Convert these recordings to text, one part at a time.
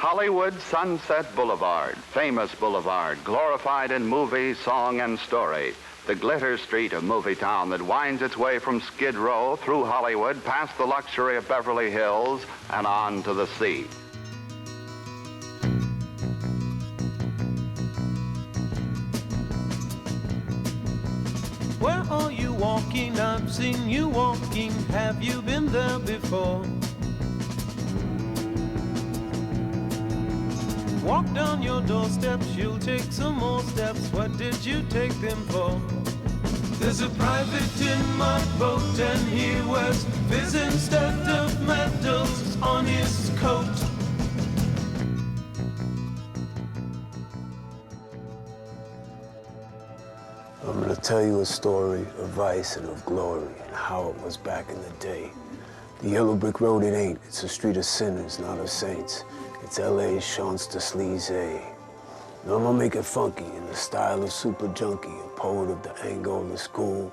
Hollywood Sunset Boulevard, famous boulevard, glorified in movie, song, and story. The glitter street of movie town that winds its way from Skid Row through Hollywood, past the luxury of Beverly Hills, and on to the sea. Where are you walking? I've seen you walking. Have you been there before? Walk down your doorsteps, you'll take some more steps. What did you take them for? There's a private in my boat and he wears fizz instead of medals on his coat. I'm gonna tell you a story of vice and of glory and how it was back in the day. The yellow brick road it ain't, it's a street of sinners, not of saints. It's LA's Chance de Sleaze. Now I'm gonna make it funky in the style of Super Junkie, a poet of the Angola school.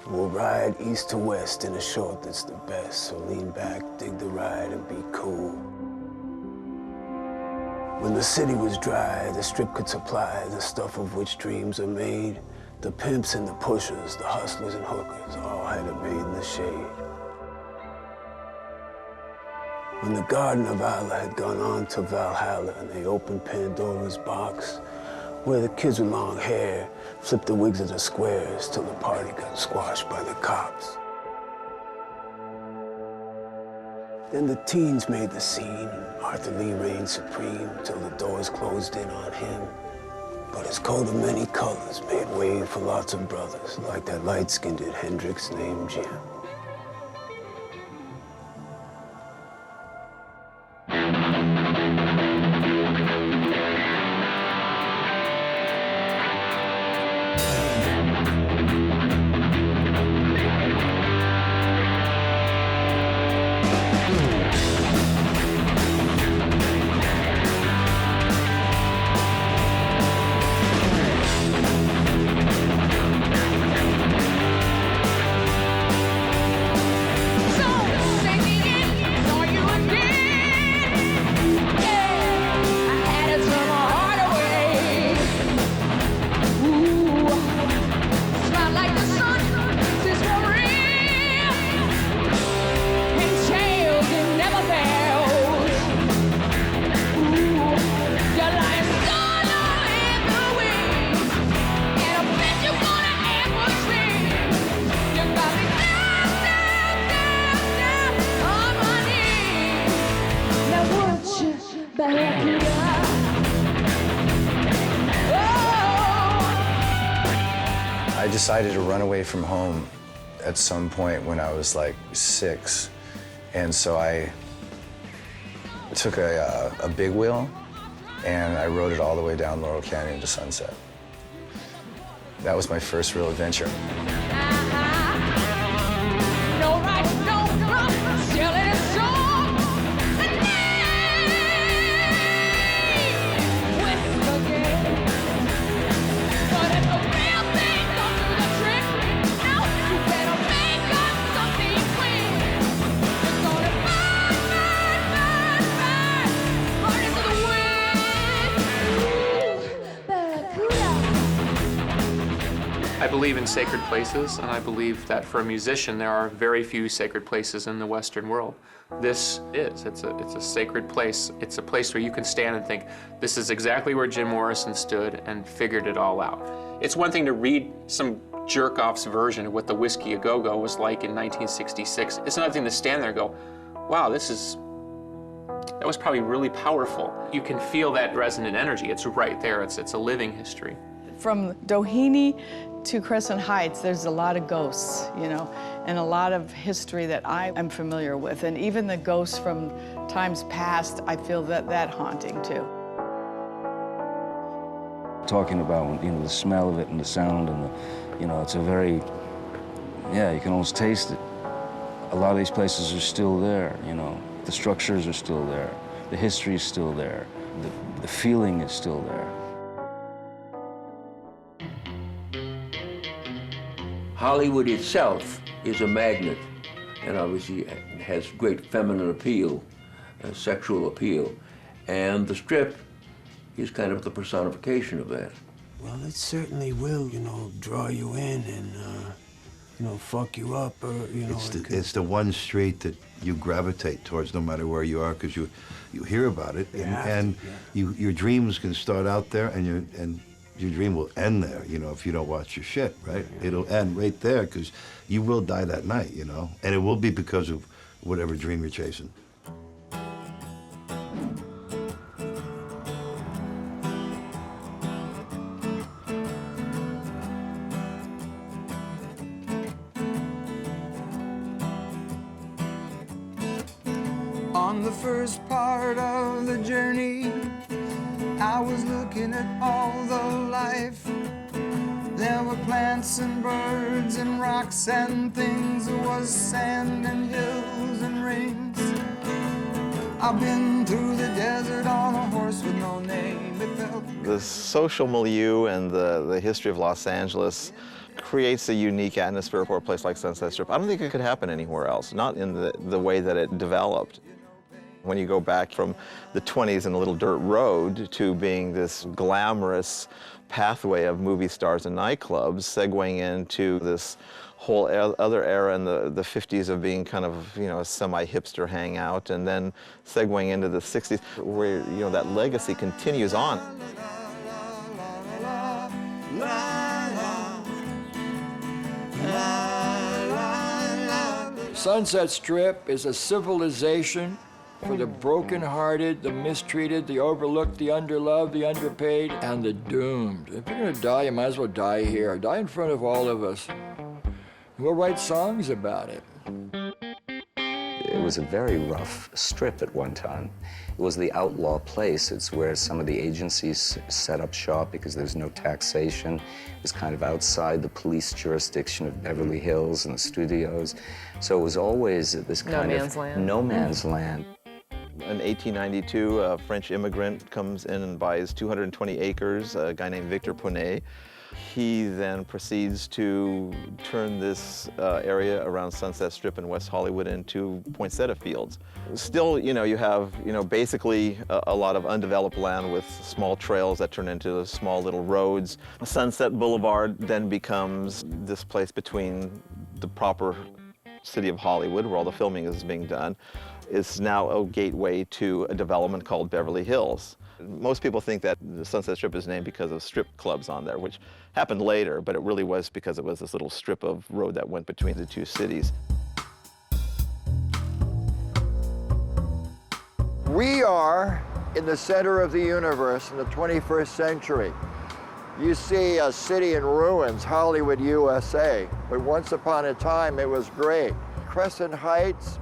And we'll ride east to west in a short that's the best. So lean back, dig the ride, and be cool. When the city was dry, the strip could supply the stuff of which dreams are made. The pimps and the pushers, the hustlers and hookers, all had it made in the shade. When the Garden of Allah had gone on to Valhalla and they opened Pandora's box, where the kids with long hair flipped the wigs of the squares till the party got squashed by the cops. Then the teens made the scene and Arthur Lee reigned supreme till the doors closed in on him. But his coat of many colors made way for lots of brothers, like that light-skinned Hendrix named Jim. I decided to run away from home at some point when I was like 6. And so I took a big wheel and I rode it all the way down Laurel Canyon to Sunset. That was my first real adventure. I believe in sacred places, and I believe that for a musician, there are very few sacred places in the Western world. This is, it's a sacred place. It's a place where you can stand and think, this is exactly where Jim Morrison stood and figured it all out. It's one thing to read some jerk-off's version of what the Whiskey A Go-Go was like in 1966. It's another thing to stand there and go, wow, that was probably really powerful. You can feel that resonant energy. It's right there. It's a living history. From Doheny to Crescent Heights, there's a lot of ghosts, you know, and a lot of history that I am familiar with. And even the ghosts from times past, I feel that haunting too. Talking about, you know, the smell of it and the sound and the, you know, it's a very, yeah, you can almost taste it. A lot of these places are still there, you know. The structures are still there. The history is still there. The feeling is still there. Hollywood itself is a magnet, and obviously it has great feminine appeal, sexual appeal, And the Strip is kind of the personification of that. Well, it certainly will, you know, draw you in and, you know, fuck you up, or, you know. It's the one street that you gravitate towards no matter where you are, because you hear about it, and your dreams can start out there, and your dream will end there, you know, if you don't watch your shit, right? Yeah. It'll end right there, because you will die that night, you know, and it will be because of whatever dream you're chasing. On the first part of the journey, I was looking at all the life. There were plants and birds and rocks and things. There was sand and hills and rings. I've been through the desert on a horse with no name. It felt the social milieu and the history of Los Angeles creates a unique atmosphere for a place like Sunset Strip. I don't think it could happen anywhere else, not in the way that it developed. When you go back from the 20s and a little dirt road to being this glamorous pathway of movie stars and nightclubs, segueing into this whole other era in the 50s of being kind of, you know, a semi-hipster hangout, and then segueing into the 60s where, you know, that legacy continues on. Sunset Strip is a civilization for the broken-hearted, the mistreated, the overlooked, the underloved, the underpaid, and the doomed. If you're gonna die, you might as well die here. Die in front of all of us. We'll write songs about it. It was a very rough strip at one time. It was the outlaw place. It's where some of the agencies set up shop because there's no taxation. It was kind of outside the police jurisdiction of Beverly Hills and the studios. So it was always this kind of no man's land. In 1892, a French immigrant comes in and buys 220 acres, a guy named Victor Poney. He then proceeds to turn this area around Sunset Strip in West Hollywood into poinsettia fields. Still, you know, you have, you know, basically a lot of undeveloped land with small trails that turn into small little roads. Sunset Boulevard then becomes this place between the proper city of Hollywood, where all the filming is being done, is now a gateway to a development called Beverly Hills. Most people think that the Sunset Strip is named because of strip clubs on there, which happened later, but it really was because it was this little strip of road that went between the two cities. We are in the center of the universe in the 21st century. You see a city in ruins, Hollywood, USA, but once upon a time it was great. Crescent Heights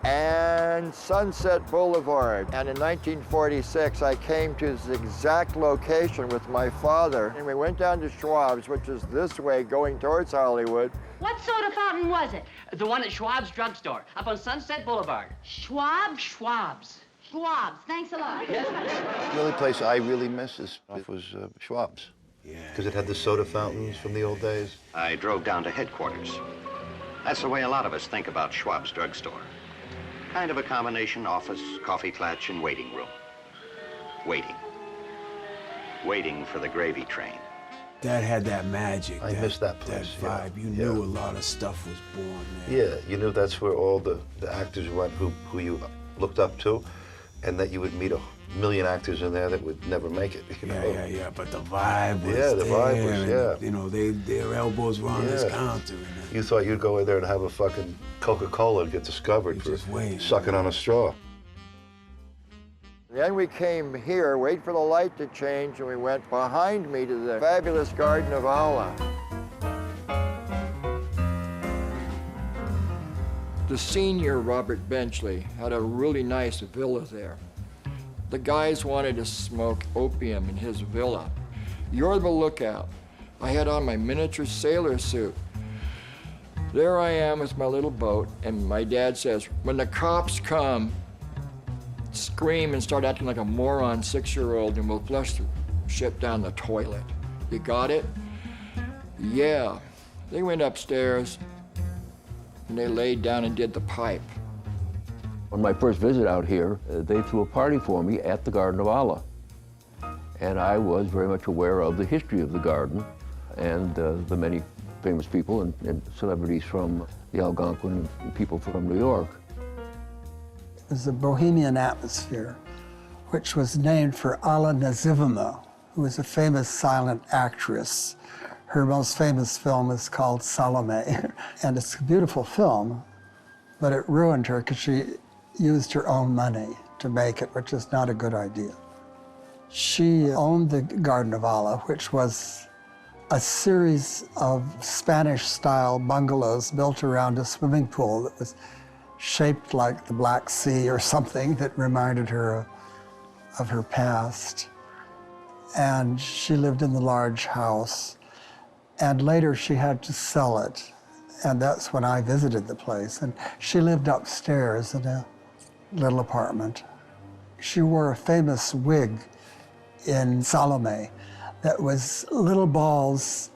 and Sunset Boulevard. And in 1946, I came to this exact location with my father, and we went down to Schwab's, which is this way, going towards Hollywood. What soda fountain was it? The one at Schwab's drugstore, up on Sunset Boulevard. Schwab's? Schwab's. Schwab's, thanks a lot. The only place I really miss was Schwab's. Yeah. Because it had the soda fountains from the old days. I drove down to headquarters. That's the way a lot of us think about Schwab's drugstore. Kind of a combination office, coffee clutch, and waiting room. Waiting. Waiting for the gravy train. That had that magic. I miss that place. That vibe. You knew a lot of stuff was born there. Yeah, you knew that's where all the actors went who you looked up to, and that you would meet a million actors in there that would never make it. You know? Yeah. But the vibe was the vibe was, and, you know, their elbows were on this counter. You thought you'd go in there and have a fucking Coca-Cola and get discovered for sucking on a straw. Then we came here, wait for the light to change, and we went behind me to the fabulous Garden of Allah. The senior Robert Benchley had a really nice villa there. The guys wanted to smoke opium in his villa. You're the lookout. I had on my miniature sailor suit. There I am with my little boat, and my dad says, when the cops come, scream and start acting like a moron 6-year-old, and we'll flush the shit down the toilet. You got it? Yeah. They went upstairs, and they laid down and did the pipe. On my first visit out here, they threw a party for me at the Garden of Allah. And I was very much aware of the history of the garden and the many famous people and celebrities from the Algonquin and people from New York. It was a bohemian atmosphere, which was named for Alla Nazivima, who was a famous silent actress. Her most famous film is called Salome, and it's a beautiful film, but it ruined her because she used her own money to make it, which is not a good idea. She owned the Garden of Allah, which was a series of Spanish-style bungalows built around a swimming pool that was shaped like the Black Sea or something that reminded her of her past. And she lived in the large house. And later she had to sell it. And that's when I visited the place. And she lived upstairs in a little apartment. She wore a famous wig in Salome that was little balls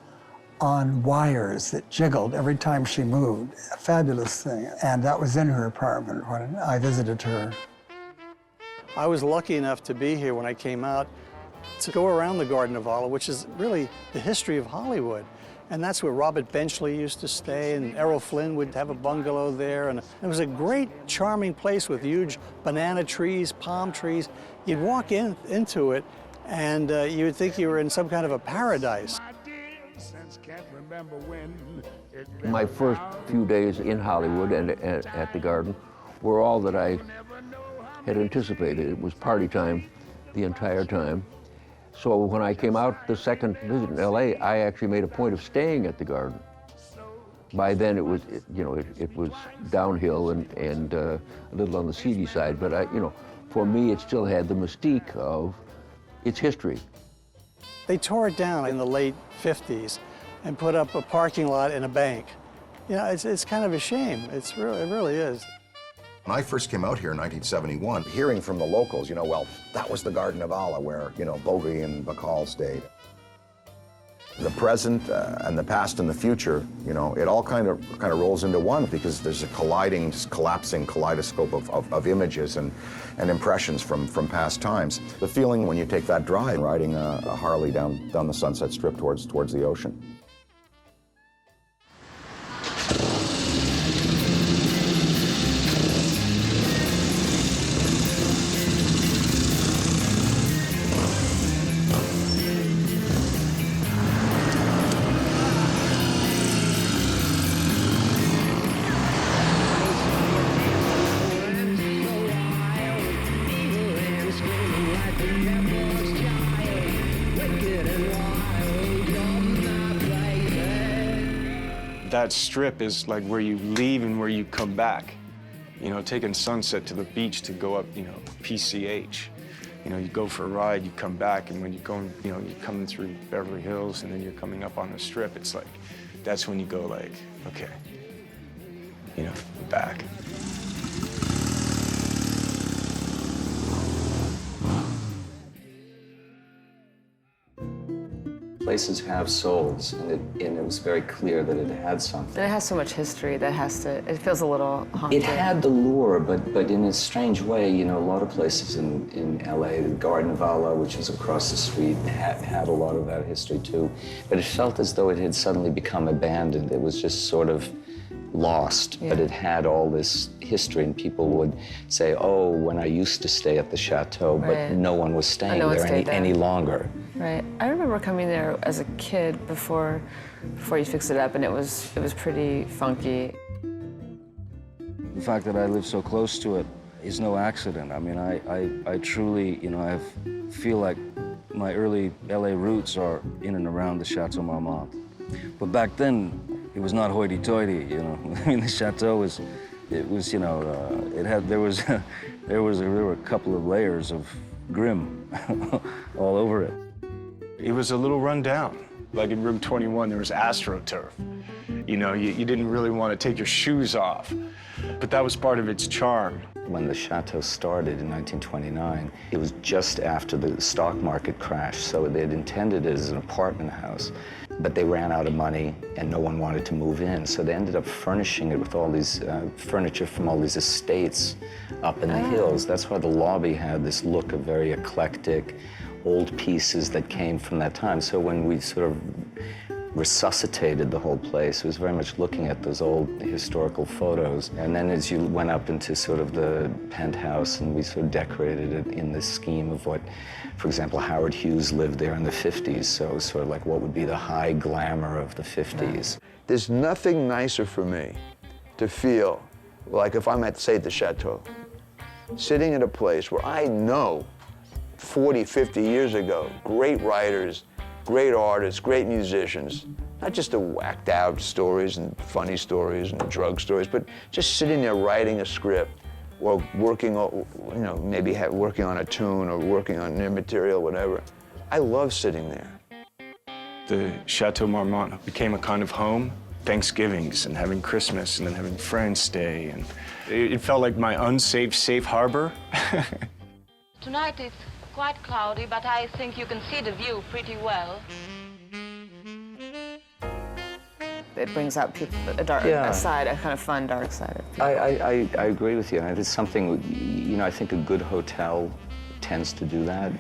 on wires that jiggled every time she moved. A fabulous thing. And that was in her apartment when I visited her. I was lucky enough to be here when I came out to go around the Garden of Allah, which is really the history of Hollywood. And that's where Robert Benchley used to stay, and Errol Flynn would have a bungalow there. And it was a great, charming place with huge banana trees, palm trees. You'd walk into it, and you would think you were in some kind of a paradise. My first few days in Hollywood and at the Garden were all that I had anticipated. It was party time the entire time. So when I came out the second visit in LA, I actually made a point of staying at the Garden. By then it was, it was downhill and a little on the seedy side, but for me it still had the mystique of its history. They tore it down in the late 50s and put up a parking lot and a bank. It's kind of a shame. It really is. When I first came out here in 1971, hearing from the locals, well, that was the Garden of Allah where, Bogey and Bacall stayed. The present and the past and the future, it all kind of rolls into one because there's a colliding, just collapsing kaleidoscope of images and impressions from past times. The feeling when you take that drive, riding a Harley down the Sunset Strip towards the ocean. That strip is like where you leave and where you come back. Taking Sunset to the beach to go up, PCH. You go for a ride, you come back, and when you're going, you're coming through Beverly Hills and then you're coming up on the strip, it's like, that's when you go like, okay, we're back. Places have souls, and it was very clear that it had something. And it has so much history that it feels a little haunted. It had the lure, but in a strange way, a lot of places in LA, the Garden of Allah, which is across the street, had a lot of that history too. But it felt as though it had suddenly become abandoned. It was just sort of lost, but it had all this history, and people would say, oh, when I used to stay at the chateau, but no one was staying there any longer. Right. I remember coming there as a kid before you fixed it up, and it was pretty funky. The fact that I live so close to it is no accident. I mean, I truly, I feel like my early LA roots are in and around the Chateau Marmont. But back then, it was not hoity-toity, I mean, the chateau there were a couple of layers of grim all over it. It was a little run down. Like in room 21, there was AstroTurf. You know, you didn't really want to take your shoes off. But that was part of its charm. When the chateau started in 1929, it was just after the stock market crash, so they had intended it as an apartment house. But they ran out of money and no one wanted to move in, so they ended up furnishing it with all these furniture from all these estates up in the hills. That's why the lobby had this look of very eclectic, old pieces that came from that time. So when we sort of resuscitated the whole place, it was very much looking at those old historical photos. And then as you went up into sort of the penthouse, and we sort of decorated it in this scheme of what, for example, Howard Hughes lived there in the 50s, so it was sort of like what would be the high glamour of the 50s. There's nothing nicer for me to feel like if I'm at, say, the chateau, sitting in a place where I know 40, 50 years ago, great writers, great artists, great musicians, not just the whacked out stories and funny stories and drug stories, but just sitting there writing a script or working, you know, maybe working on a tune or working on new material, whatever. I love sitting there. The Chateau Marmont became a kind of home. Thanksgivings and having Christmas and then having friends stay. And it felt like my unsafe safe harbor. Tonight it's quite cloudy, but I think you can see the view pretty well. It brings out a dark side, a kind of fun dark side of people. I agree with you. And it's something, you know, I think a good hotel tends to do that.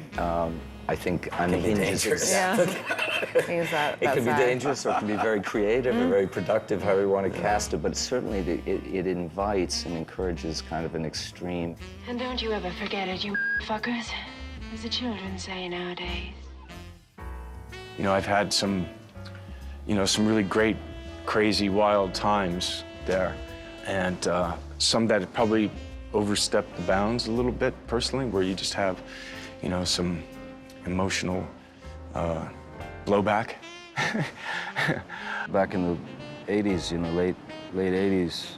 I think unhinged. Yeah. It can be dangerous, or it can be very creative or very productive, however you want to cast it, but certainly it invites and encourages kind of an extreme. And don't you ever forget it, you fuckers, as the children say nowadays. You know, I've had some, you know, some really great, crazy, wild times there, and some that probably overstepped the bounds a little bit personally, where you just have, you know, some emotional blowback. Back in the 80s, you know, late 80s,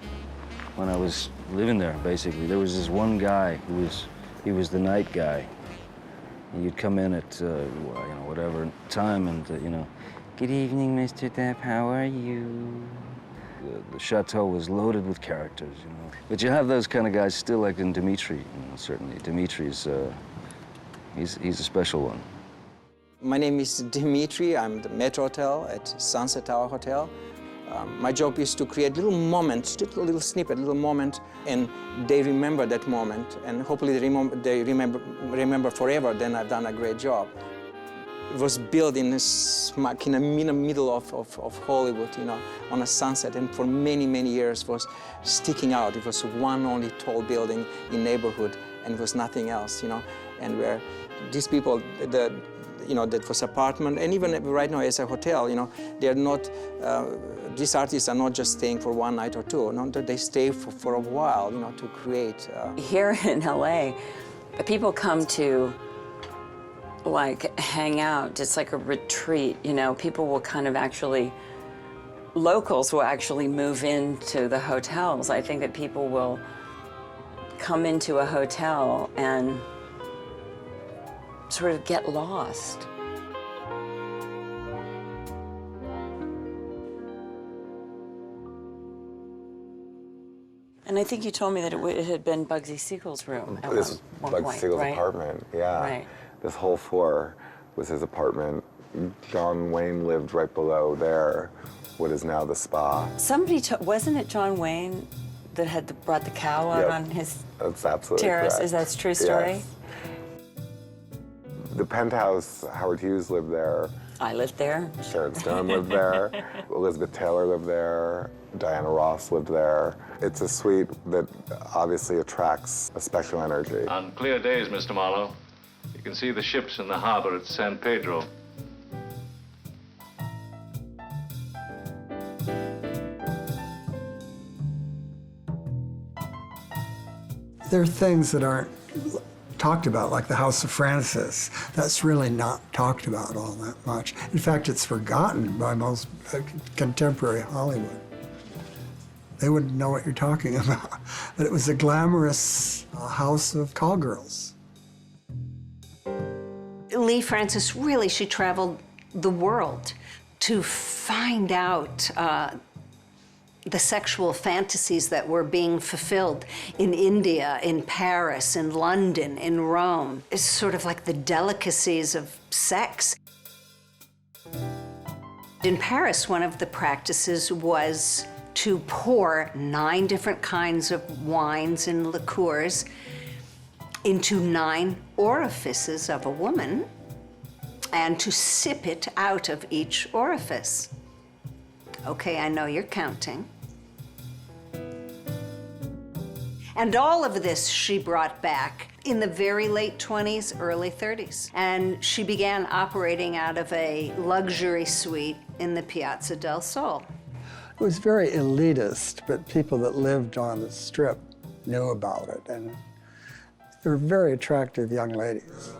when I was living there, basically, there was this one guy he was the night guy. You'd come in at, you know, whatever time, and, you know, good evening, Mr. Depp, how are you? The chateau was loaded with characters, you know. But you have those kind of guys still, like in Dimitri, you know, certainly. Dimitri's, he's a special one. My name is Dimitri. I'm the Metro Hotel at Sunset Tower Hotel. My job is to create little moments, just a little snippet, little moment, and they remember that moment, and hopefully they remember forever. Then I've done a great job. It was built in the middle of Hollywood, you know, on a sunset, and for many, many years was sticking out. It was one only tall building in neighborhood, and it was nothing else, you know, and where these people, you know, that was apartment, and even right now as a hotel, you know, they're not, these artists are not just staying for one night or two, no, they stay for a while, you know, to create. Here in LA, people come to, like, hang out. It's like a retreat, you know. People will kind of actually, locals will actually move into the hotels. I think that people will come into a hotel and sort of get lost. And I think you told me that it had been Bugsy Siegel's room at This was one Bugsy point, Siegel's right? apartment, yeah. Right. This whole floor was his apartment. John Wayne lived right below there, what is now the spa. Somebody, wasn't it John Wayne that had brought the cow out on his That's absolutely terrace? correct. Is that a true story? Yes. The penthouse, Howard Hughes lived there. I lived there. Sharon Stone lived there. Elizabeth Taylor lived there. Diana Ross lived there. It's a suite that obviously attracts a special energy. On clear days, Mr. Marlowe, you can see the ships in the harbor at San Pedro. There are things that aren't talked about, like the House of Francis. That's really not talked about all that much. In fact, it's forgotten by most contemporary Hollywood. They wouldn't know what you're talking about. But it was a glamorous house of call girls. Lee Francis, really, she traveled the world to find out the sexual fantasies that were being fulfilled in India, in Paris, in London, in Rome. It's sort of like the delicacies of sex. In Paris, one of the practices was to pour 9 different kinds of wines and liqueurs into 9 orifices of a woman and to sip it out of each orifice. Okay, I know you're counting. And all of this she brought back in the very late 20s, early 30s. And she began operating out of a luxury suite in the Piazza del Sol. It was very elitist, but people that lived on the Strip knew about it, and they were very attractive young ladies.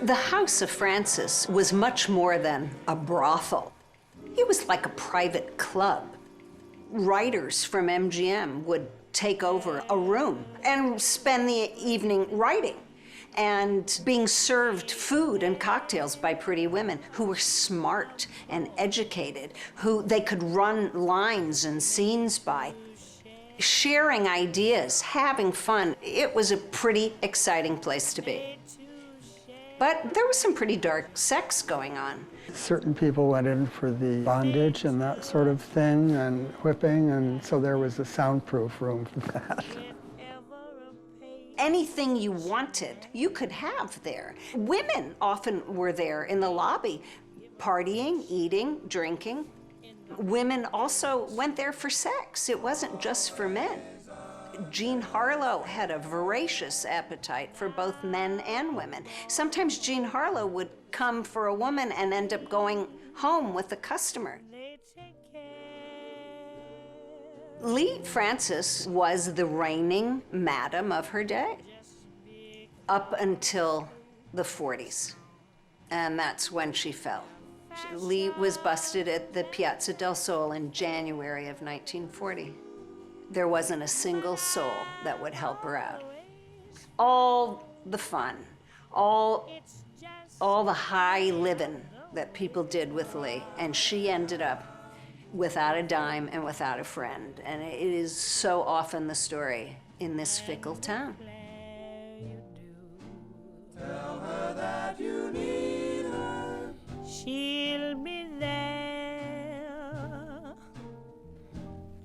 The House of Francis was much more than a brothel. It was like a private club. Writers from MGM would take over a room and spend the evening writing and being served food and cocktails by pretty women who were smart and educated, who they could run lines and scenes by, sharing ideas, having fun. It was a pretty exciting place to be. But there was some pretty dark sex going on. Certain people went in for the bondage and that sort of thing, and whipping, and so there was a soundproof room for that. Anything you wanted, you could have there. Women often were there in the lobby, partying, eating, drinking. Women also went there for sex. It wasn't just for men. Jean Harlow had a voracious appetite for both men and women. Sometimes Jean Harlow would come for a woman and end up going home with a customer. Lee Francis was the reigning madam of her day up until the 40s, and that's when she fell. Lee was busted at the Piazza del Sol in January of 1940. There wasn't a single soul that would help her out. All the fun, all the high living that people did with Lee, and she ended up without a dime and without a friend. And it is so often the story in this fickle town. Tell her that you need her. She'll be there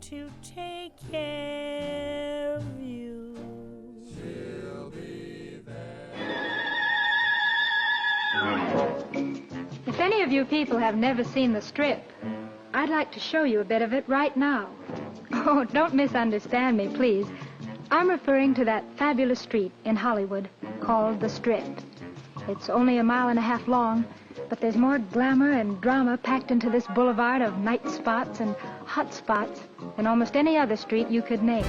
to take care of you. She'll be there. If any of you people have never seen the Strip, I'd like to show you a bit of it right now. Oh, don't misunderstand me, please. I'm referring to that fabulous street in Hollywood called the Strip. It's only 1.5 miles long, but there's more glamour and drama packed into this boulevard of night spots and hot spots than almost any other street you could name.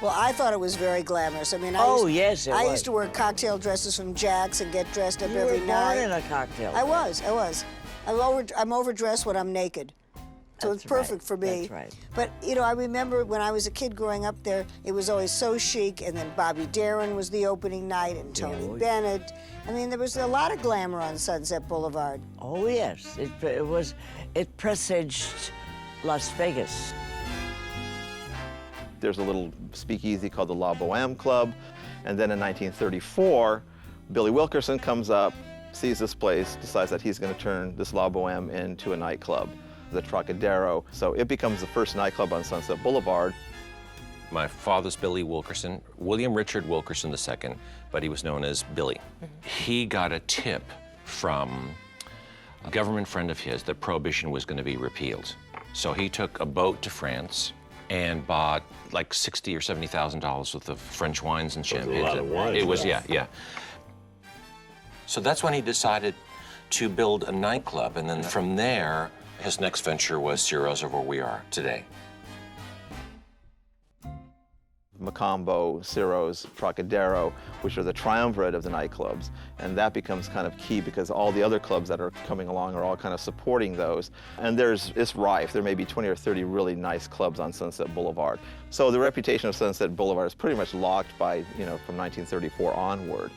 Well, I thought it was very glamorous. I mean, Yes, it was. I used to wear cocktail dresses from Jack's and get dressed up every You were night. born in a cocktail. I was. I'm overdressed when I'm naked. So it's perfect for me. That's right. But, you know, I remember when I was a kid growing up there, it was always so chic, and then Bobby Darin was the opening night, and Tony Bennett. I mean, there was a lot of glamour on Sunset Boulevard. Oh, yes. It presaged Las Vegas. There's a little speakeasy called the La Boheme Club. And then in 1934, Billy Wilkerson comes up, sees this place, decides that he's going to turn this La Boheme into a nightclub, the Trocadero. So it becomes the first nightclub on Sunset Boulevard. My father's Billy Wilkerson, William Richard Wilkerson II, but he was known as Billy. He got a tip from a government friend of his that Prohibition was going to be repealed. So he took a boat to France and bought like $60,000 or $70,000 worth of French wines and champagne. A lot of wine. It was, yeah. So that's when he decided to build a nightclub, and then from there, his next venture was Ciro's, where we are today. Macombo, Ciro's, Trocadero, which are the triumvirate of the nightclubs. And that becomes kind of key because all the other clubs that are coming along are all kind of supporting those. And it's rife. There may be 20 or 30 really nice clubs on Sunset Boulevard. So the reputation of Sunset Boulevard is pretty much locked by, from 1934 onward.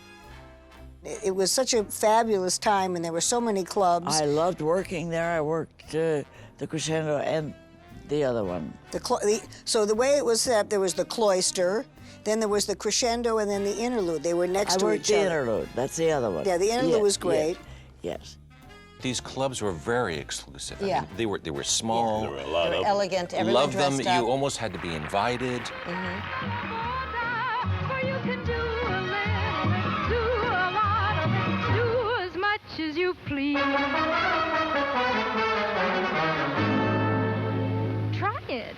It was such a fabulous time, and there were so many clubs. I loved working there. I worked the Crescendo and the other one. So the way it was set up, there was the Cloister, then there was the Crescendo, and then the Interlude. They were next to each other. I worked the Interlude. That's the other one. Yeah, the Interlude was great. Yes. These clubs were very exclusive. I Yeah. mean, they were small. Yeah. There were a lot of them. Elegant. Everyone Loved them. dressed up. You almost had to be invited. As you please. Try it.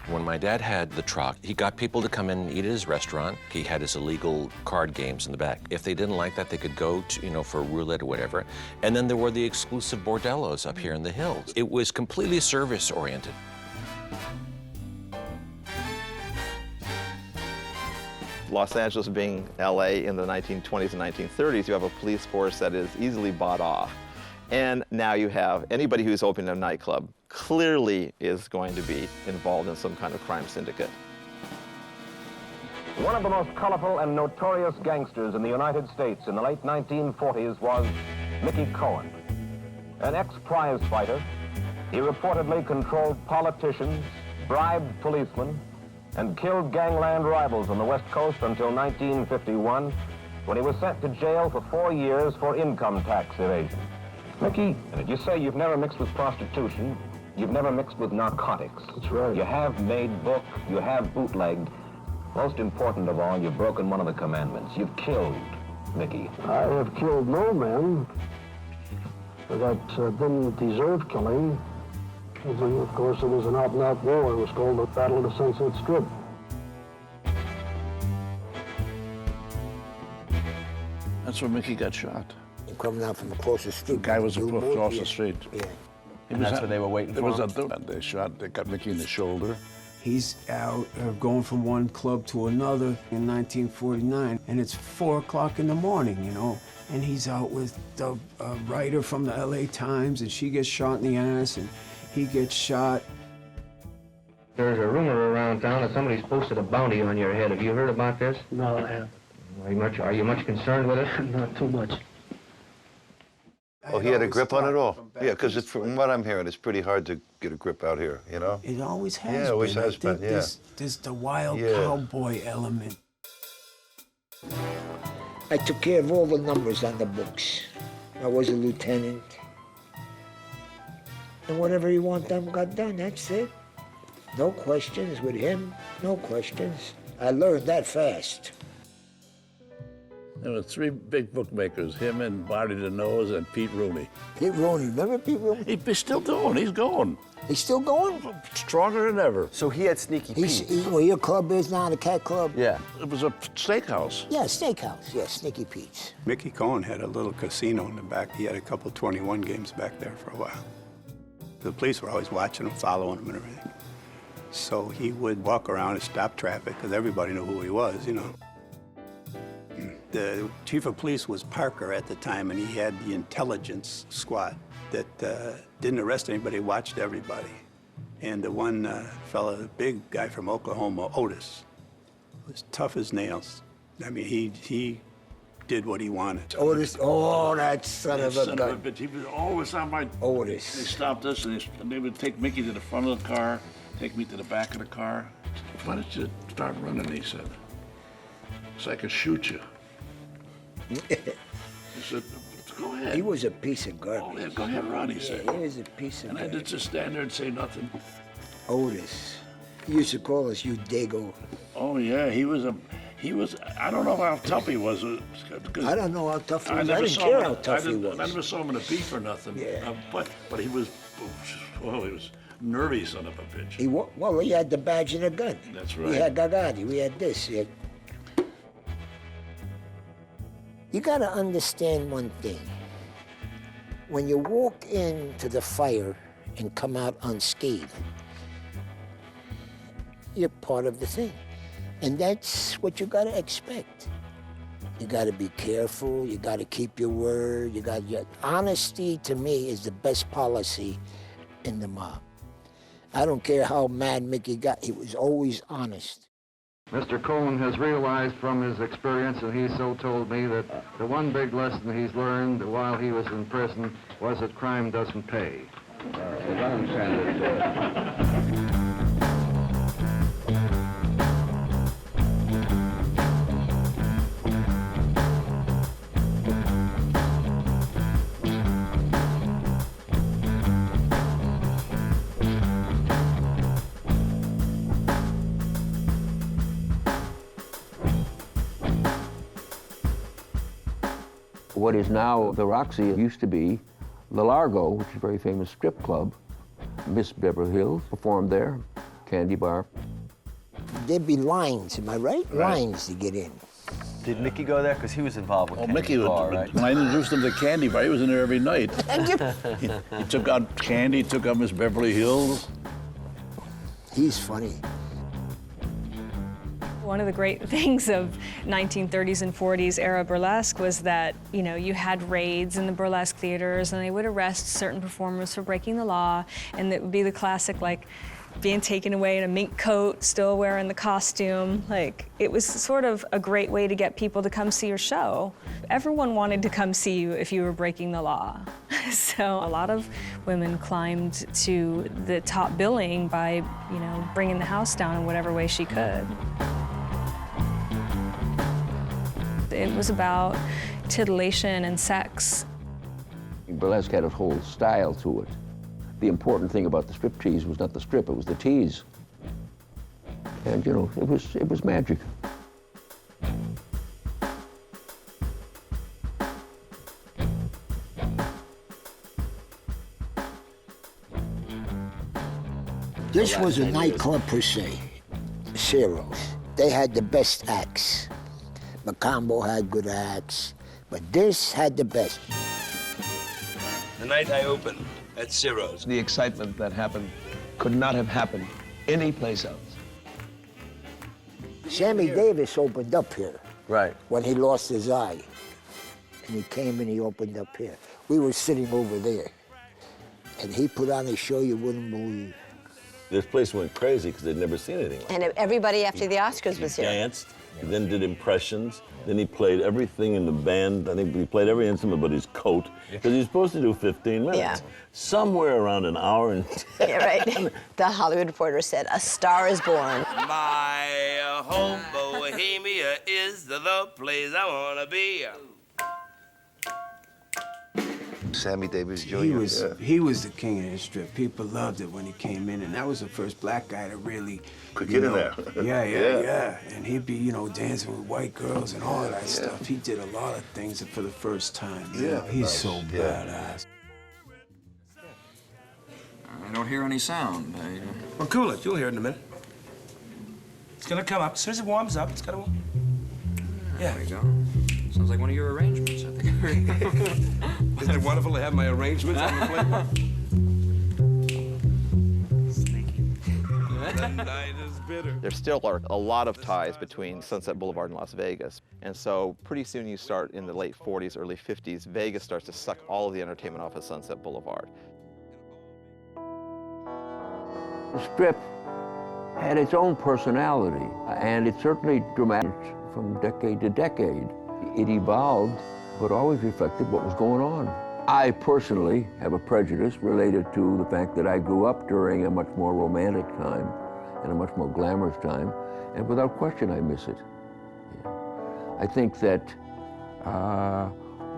When my dad had the truck, he got people to come in and eat at his restaurant. He had his illegal card games in the back. If they didn't like that, they could go to, for roulette or whatever. And then there were the exclusive bordellos up here in the hills. It was completely service-oriented. Los Angeles being LA in the 1920s and 1930s, you have a police force that is easily bought off. And now you have anybody who's opening a nightclub clearly is going to be involved in some kind of crime syndicate. One of the most colorful and notorious gangsters in the United States in the late 1940s was Mickey Cohen. An ex-prize fighter, he reportedly controlled politicians, bribed policemen, and killed gangland rivals on the West Coast until 1951, when he was sent to jail for 4 years for income tax evasion. Mickey, you say you've never mixed with prostitution, you've never mixed with narcotics. That's right. You have made book, you have bootlegged. Most important of all, you've broken one of the commandments. You've killed, Mickey. I have killed no men that didn't deserve killing. Of course, it was an out-and-out war. It was called the Battle of the Sunset Strip. That's where Mickey got shot. Coming out from across the street. The guy was across the street. Yeah. And that's where they were waiting for him? They got Mickey in the shoulder. He's out going from one club to another in 1949, and it's 4 o'clock in the morning, and he's out with the writer from the LA Times, and she gets shot in the ass, and he gets shot. There's a rumor around town that somebody's posted a bounty on your head. Have you heard about this? No, I haven't. Are you much concerned with it? Not too much. Oh, he had a grip on it all? Yeah, because from what I'm hearing, it's pretty hard to get a grip out here, It always has been. Yeah, it always has been, yeah. There's the wild cowboy element. I took care of all the numbers on the books. I was a lieutenant. And whatever you want done got done, that's it. No questions with him, no questions. I learned that fast. There were 3 big bookmakers, him and Barney the Nose and Pete Rooney. Pete Rooney, remember Pete Rooney? He's still doing, he's going. He's still going? Stronger than ever. So he had Sneaky Pete. Where your club is now, the Cat Club? Yeah. It was a steakhouse. Yeah, steakhouse, yeah, Sneaky Pete's. Mickey Cohen had a little casino in the back. He had a couple 21 games back there for a while. The police were always watching him, following him and everything. So he would walk around and stop traffic because everybody knew who he was, The chief of police was Parker at the time, and he had the intelligence squad that didn't arrest anybody, watched everybody. And the one fella, the big guy from Oklahoma, Otis, was tough as nails. I mean, he did what he wanted. Otis, oh, that son of a gun. Bitch. He was always on my... Otis. They stopped us, and they would take Mickey to the front of the car, take me to the back of the car. Why don't you start running, he said. So I could shoot you. He said, go ahead. He was a piece of garbage. Oh, yeah, go ahead, run, he said. He was a piece of garbage. And I did just stand there and say nothing. Otis. He used to call us you Dago. Oh, yeah, he was, I don't know how tough he was. I don't know how tough he was. I didn't care how tough he was. I never saw him in a beef or nothing. Yeah. But he was, he was nervy son of a bitch. Well, he had the badge and a gun. That's right. We had Gagadi, we had this. You gotta understand one thing. When you walk into the fire and come out unscathed, you're part of the thing. And that's what you gotta expect. You gotta be careful, you gotta keep your word, honesty to me is the best policy in the mob. I don't care how mad Mickey got, he was always honest. Mr. Cohen has realized from his experience, and he so told me, that the one big lesson he's learned while he was in prison was that crime doesn't pay. As I understand it, what is now the Roxy used to be the Largo, which is a very famous strip club. Miss Beverly Hills performed there, Candy Bar. There'd be lines, am I right? Lines to get in. Did Mickey go there? Because he was involved with Candy Mickey Bar, was, right? when I introduced him to Candy Bar, he was in there every night. he took out Candy, took out Miss Beverly Hills. He's funny. One of the great things of 1930s and 40s era burlesque was that, you know, you had raids in the burlesque theaters and they would arrest certain performers for breaking the law, and it would be the classic, like, being taken away in a mink coat, still wearing the costume. Like, it was sort of a great way to get people to come see your show. Everyone wanted to come see you if you were breaking the law. So a lot of women climbed to the top billing by, you know, bringing the house down in whatever way she could. It was about titillation and sex. Burlesque had a whole style to it. The important thing about the strip tease was not the strip, it was the tease. And, you know, it was magic. This was a nightclub per se, Ciro's. They had the best acts. Macombo had good acts, but this had the best. The night I opened at Ciro's. The excitement that happened could not have happened anyplace else. Sammy Davis opened up here. Right. When he lost his eye. And he came and he opened up here. We were sitting over there. And he put on a show you wouldn't believe. This place went crazy because they'd never seen anything like And everybody after the Oscars was He here. danced, he then did impressions, then he played everything in the band. I think he played every instrument but his coat, because he was supposed to do 15 minutes. Yeah. Somewhere around an hour and 10. Yeah, right. The Hollywood Reporter said, "A star is born." My home Bohemia is the place I want to be. Sammy Davis Jr. He was the king of the strip. People loved it when he came in, and that was the first black guy to really could you get in know, there. Yeah. And he'd be, you know, dancing with white girls and all that stuff. He did a lot of things for the first time. You know? He's so badass. I don't hear any sound. Well, cool it. You'll hear it in a minute. It's gonna come up. As soon as it warms up, it's gonna... There we go. Sounds like one of your arrangements, I think. Isn't it wonderful to have my arrangements on the playbook? The night is bitter. There still are a lot of ties between Sunset Boulevard and Las Vegas. And so pretty soon you start in the late 40s, early 50s, Vegas starts to suck all of the entertainment off of Sunset Boulevard. The strip had its own personality, and it's certainly dramatic from decade to decade. It evolved, but always reflected what was going on. I personally have a prejudice related to the fact that I grew up during a much more romantic time and a much more glamorous time, and without question I miss it. I think that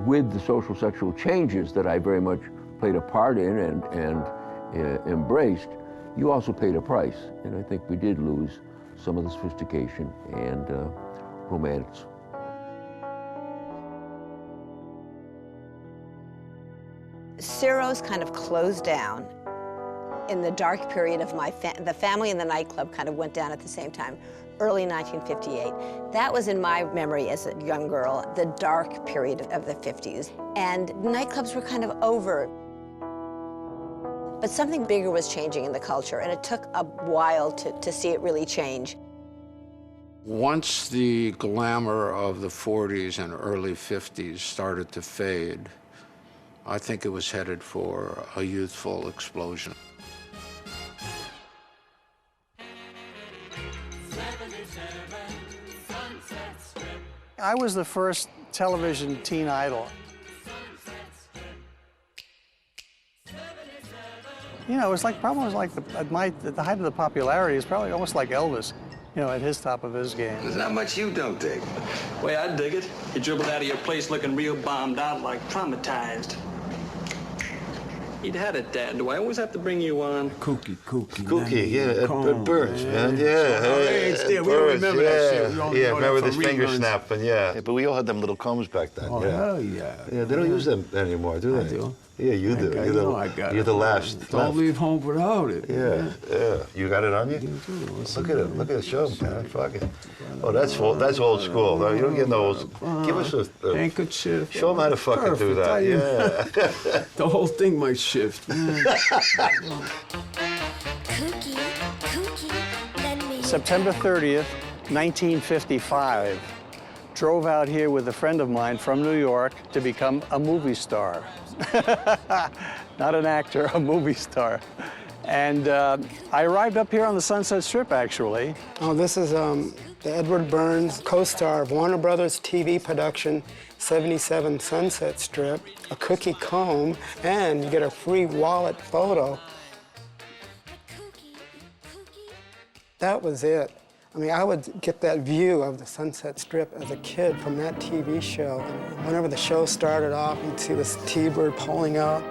with the social sexual changes that I very much played a part in and embraced, you also paid a price, and I think we did lose some of the sophistication and romance. Ciro's kind of closed down in the dark period of the family and the nightclub kind of went down at the same time, early 1958. That was in my memory as a young girl, the dark period of the 50s. And nightclubs were kind of over. But something bigger was changing in the culture, and it took a while to see it really change. Once the glamour of the 40s and early 50s started to fade, I think it was headed for a youthful explosion. I was the first television teen idol. You know, it was like at the height of the popularity, it's probably almost like Elvis, you know, at his top of his game. There's not much you don't dig. Way I dig it, you dribbled out of your place looking real bombed out, like traumatized. You'd had it, Dad. Do I always have to bring you on? Cookie. Cookie, yeah, it burns, man, yeah. We don't remember that shit. We only Yeah, know remember that this from finger reruns. snapping, yeah. But we all had them little combs back then, Oh, yeah. hell yeah. Yeah, they don't use them anymore, do they? I do. Yeah, you do. You're the last. Don't leave home without it. Yeah. You got it on you? Look at it. Look at it. Show them, man. Fuck it. Oh, that's old school. No, you don't get those. Give us a handkerchief. Show them how to fucking do that. Yeah. The whole thing might shift, man. September 30th, 1955. Drove out here with a friend of mine from New York to become a movie star. Not an actor, a movie star. And I arrived up here on the Sunset Strip, actually. Oh, this is the Edward Burns co-star of Warner Brothers TV production, 77 Sunset Strip, a cookie comb, and you get a free wallet photo. That was it. I mean, I would get that view of the Sunset Strip as a kid from that TV show. And whenever the show started off, you'd see this T-bird pulling out.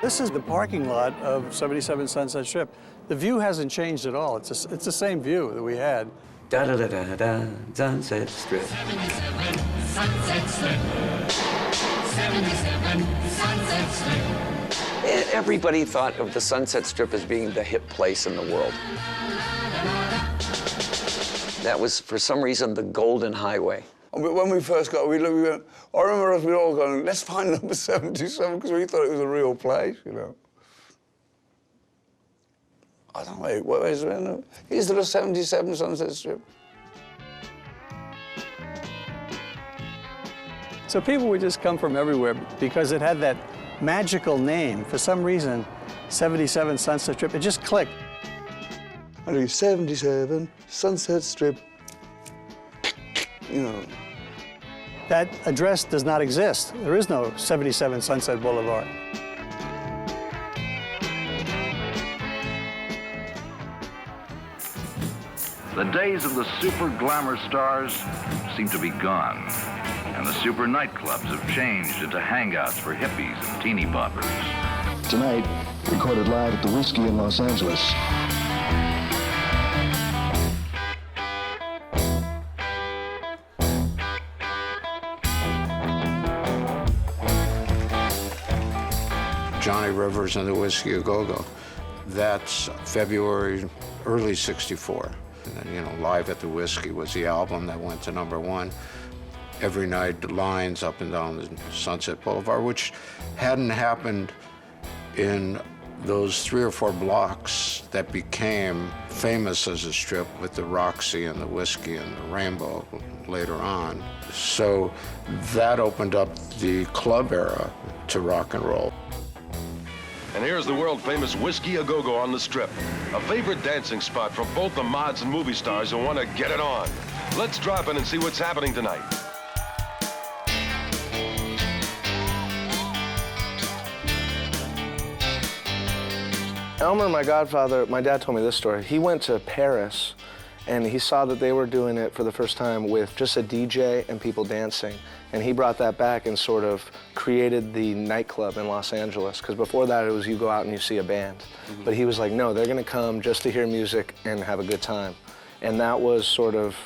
This is the parking lot of 77 Sunset Strip. The view hasn't changed at all. It's the same view that we had. Da-da-da-da-da, Sunset Strip. 77 Sunset Strip. 77 Sunset Strip. Everybody thought of the Sunset Strip as being the hip place in the world. That was, for some reason, the golden highway. When we first got, we went, I remember us, we all going, let's find number 77, because we thought it was a real place, you know. I don't know, where is it? Is there a 77 Sunset Strip? So people would just come from everywhere because it had that magical name. For some reason, 77 Sunset Strip, it just clicked. I do 77 Sunset Strip, you know. That address does not exist. There is no 77 Sunset Boulevard. The days of the super glamour stars seem to be gone, and the super nightclubs have changed into hangouts for hippies and teeny boppers. Tonight, recorded live at the Whiskey in Los Angeles. Johnny Rivers and the Whiskey A Go-Go. That's February, early '64. And then, you know, Live at the Whiskey was the album that went to #1. Every night, lines up and down the Sunset Boulevard, which hadn't happened in those 3 or 4 blocks that became famous as a strip with the Roxy and the Whiskey and the Rainbow later on. So that opened up the club era to rock and roll. And here's the world-famous Whiskey A Go-Go on the Strip, a favorite dancing spot for both the mods and movie stars who want to get it on. Let's drop in and see what's happening tonight. Elmer, my godfather, my dad told me this story. He went to Paris and he saw that they were doing it for the first time with just a DJ and people dancing. And he brought that back and sort of created the nightclub in Los Angeles. Because before that, it was you go out and you see a band. But he was like, no, they're gonna come just to hear music and have a good time. And that was sort of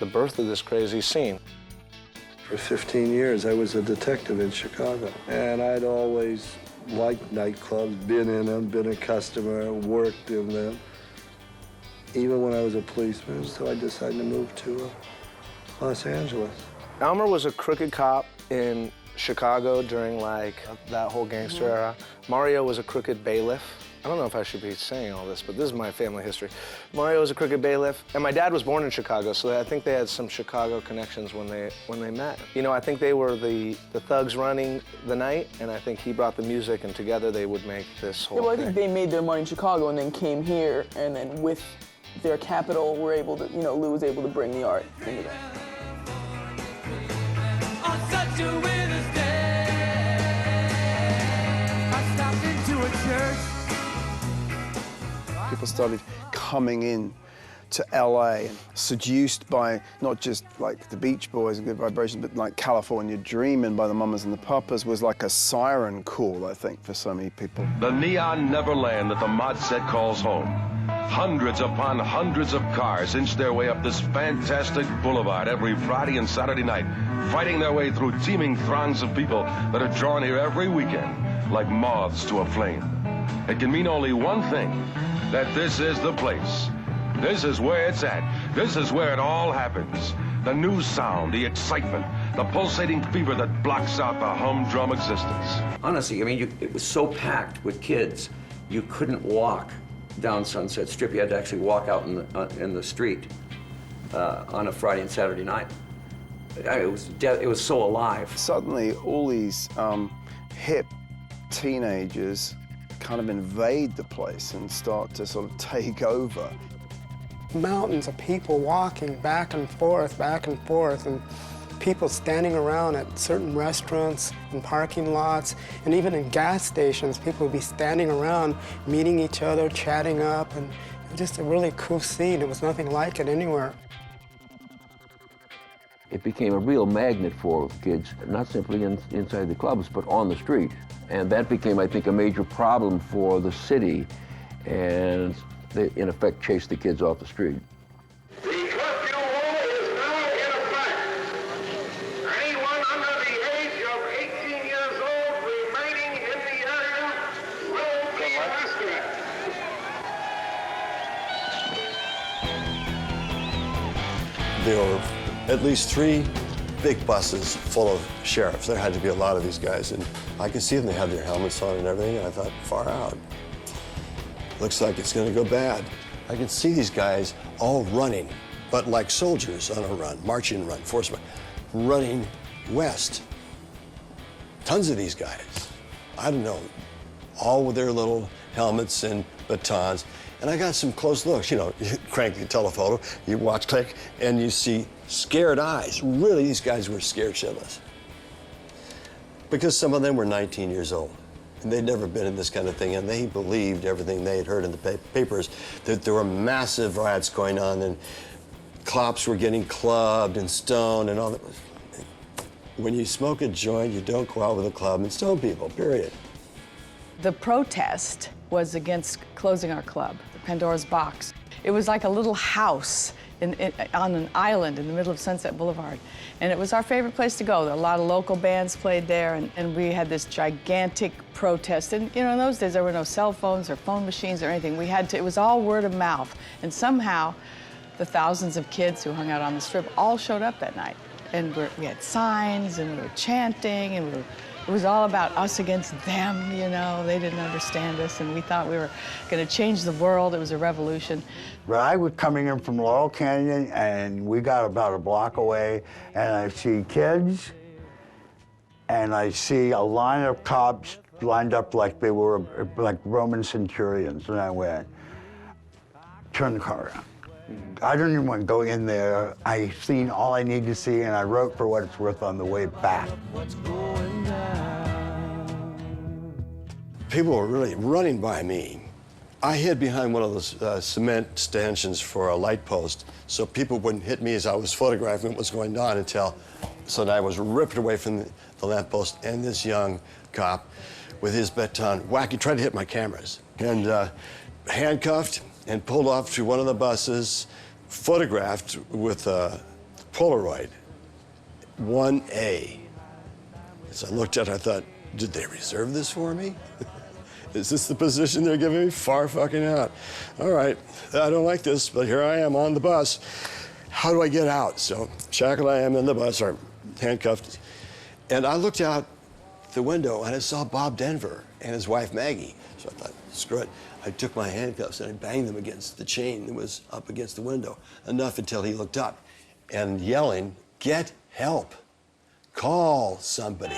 the birth of this crazy scene. For 15 years, I was a detective in Chicago. And I'd always liked nightclubs, been in them, been a customer, worked in them, even when I was a policeman. So I decided to move to Los Angeles. Elmer was a crooked cop in Chicago during like that whole gangster era. Mario was a crooked bailiff. I don't know if I should be saying all this, but this is my family history. Mario was a crooked bailiff, and my dad was born in Chicago, so I think they had some Chicago connections when they met. You know, I think they were the thugs running the night, and I think he brought the music, and together they would make this whole I thing. think they made their money in Chicago and then came here, and then with their capital were able to, you know, Lou was able to bring the art into that. On such a winter's day, I stopped into a church. People started coming in to LA, seduced by not just like the Beach Boys and Good Vibrations, but like California Dreamin' by the Mamas and the Papas was like a siren call, I think, for so many people. The neon neverland that the mod set calls home. Hundreds upon hundreds of cars inch their way up this fantastic boulevard every Friday and Saturday night, fighting their way through teeming throngs of people that are drawn here every weekend like moths to a flame. It can mean only one thing, that this is the place. This is where it's at. This is where it all happens. The new sound, the excitement, the pulsating fever that blocks out the humdrum existence. Honestly, I mean, it was so packed with kids, you couldn't walk down Sunset Strip. You had to actually walk out in the street on a Friday and Saturday night. It was so alive. Suddenly, all these hip teenagers kind of invade the place and start to sort of take over. Mountains of people walking back and forth, and people standing around at certain restaurants and parking lots, and even in gas stations, people would be standing around, meeting each other, chatting up, and just a really cool scene. It was nothing like it anywhere. It became a real magnet for kids, not simply inside the clubs, but on the street. And that became, I think, a major problem for the city, and they, in effect, chased the kids off the street. The curfew rule is now in effect. Anyone under the age of 18 years old remaining in the area will be arrested. There were at least 3 big buses full of sheriffs. There had to be a lot of these guys, and I could see them. They had their helmets on and everything, and I thought, far out. Looks like it's gonna go bad. I could see these guys all running, but like soldiers on a run, marching run, force run, running west. Tons of these guys. I don't know, all with their little helmets and batons. And I got some close looks. You know, you crank the telephoto, you watch, click, and you see scared eyes. Really, these guys were scared shitless. Because some of them were 19 years old. And they'd never been in this kind of thing, and they believed everything they had heard in the papers, that there were massive riots going on, and cops were getting clubbed and stoned and all that. When you smoke a joint, you don't go out with a club and stone people, period. The protest was against closing our club, the Pandora's Box. It was like a little house on an island in the middle of Sunset Boulevard. And it was our favorite place to go. A lot of local bands played there, and we had this gigantic protest. And you know, in those days, there were no cell phones or phone machines or anything. It was all word of mouth. And somehow, the thousands of kids who hung out on the strip all showed up that night. And we had signs, and we were chanting, and it was all about us against them, you know. They didn't understand us, and we thought we were going to change the world. It was a revolution. But I was coming in from Laurel Canyon, and we got about a block away, and I see kids, and I see a line of cops lined up like they were like Roman centurions, and I went, turn the car around. I don't even want to go in there. I seen all I need to see, and I wrote for what it's worth on the way back. People were really running by me. I hid behind one of those cement stanchions for a light post so people wouldn't hit me as I was photographing what was going on so that I was ripped away from the lamppost, and this young cop with his baton whack, he tried to hit my cameras, and handcuffed and pulled off to one of the buses, photographed with a Polaroid, 1A. As I looked at it, I thought, did they reserve this for me? Is this the position they're giving me? Far fucking out. All right, I don't like this, but here I am on the bus. How do I get out? So shackled I am in the bus, or handcuffed. And I looked out the window and I saw Bob Denver and his wife Maggie. So I thought, screw it. I took my handcuffs and I banged them against the chain that was up against the window, enough until he looked up and yelling, get help, call somebody.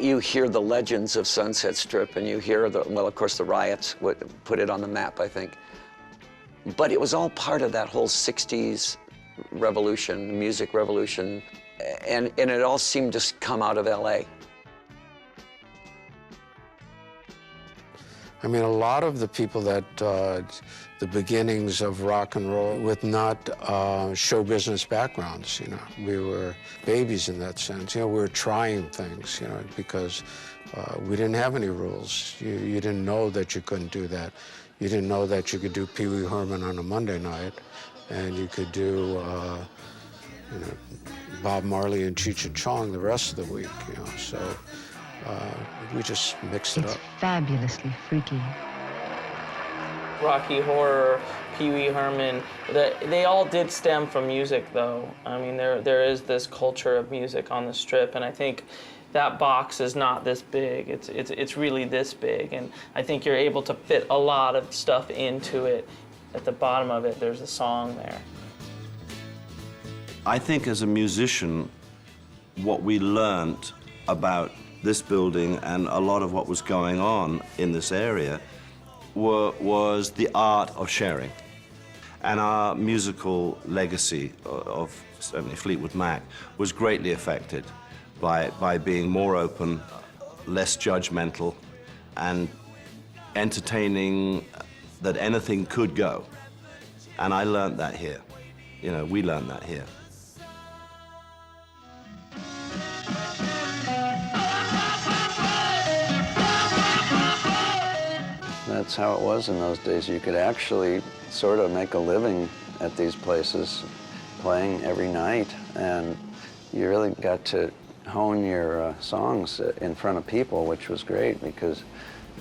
You hear the legends of Sunset Strip, and you hear well, of course, the riots put it on the map, I think. But it was all part of that whole 60s revolution, music revolution, and it all seemed to come out of LA. I mean, a lot of the people that, the beginnings of rock and roll with not show business backgrounds, you know. We were babies in that sense. You know, we were trying things, you know, because we didn't have any rules. You didn't know that you couldn't do that. You didn't know that you could do Pee Wee Herman on a Monday night, and you could do, you know, Bob Marley and Cheech and Chong the rest of the week, you know, so. We just mixed it up. Fabulously freaky. Rocky Horror, Pee Wee Herman, they all did stem from music, though. I mean, there is this culture of music on the Strip, and I think that box is not this big. It's really this big, and I think you're able to fit a lot of stuff into it. At the bottom of it, there's a song there. I think as a musician, what we learned about this building and a lot of what was going on in this area was the art of sharing. And our musical legacy of certainly Fleetwood Mac was greatly affected by being more open, less judgmental, and entertaining that anything could go. And I learned that here. You know, we learned that here. That's how it was in those days. You could actually sort of make a living at these places, playing every night, and you really got to hone your songs in front of people, which was great because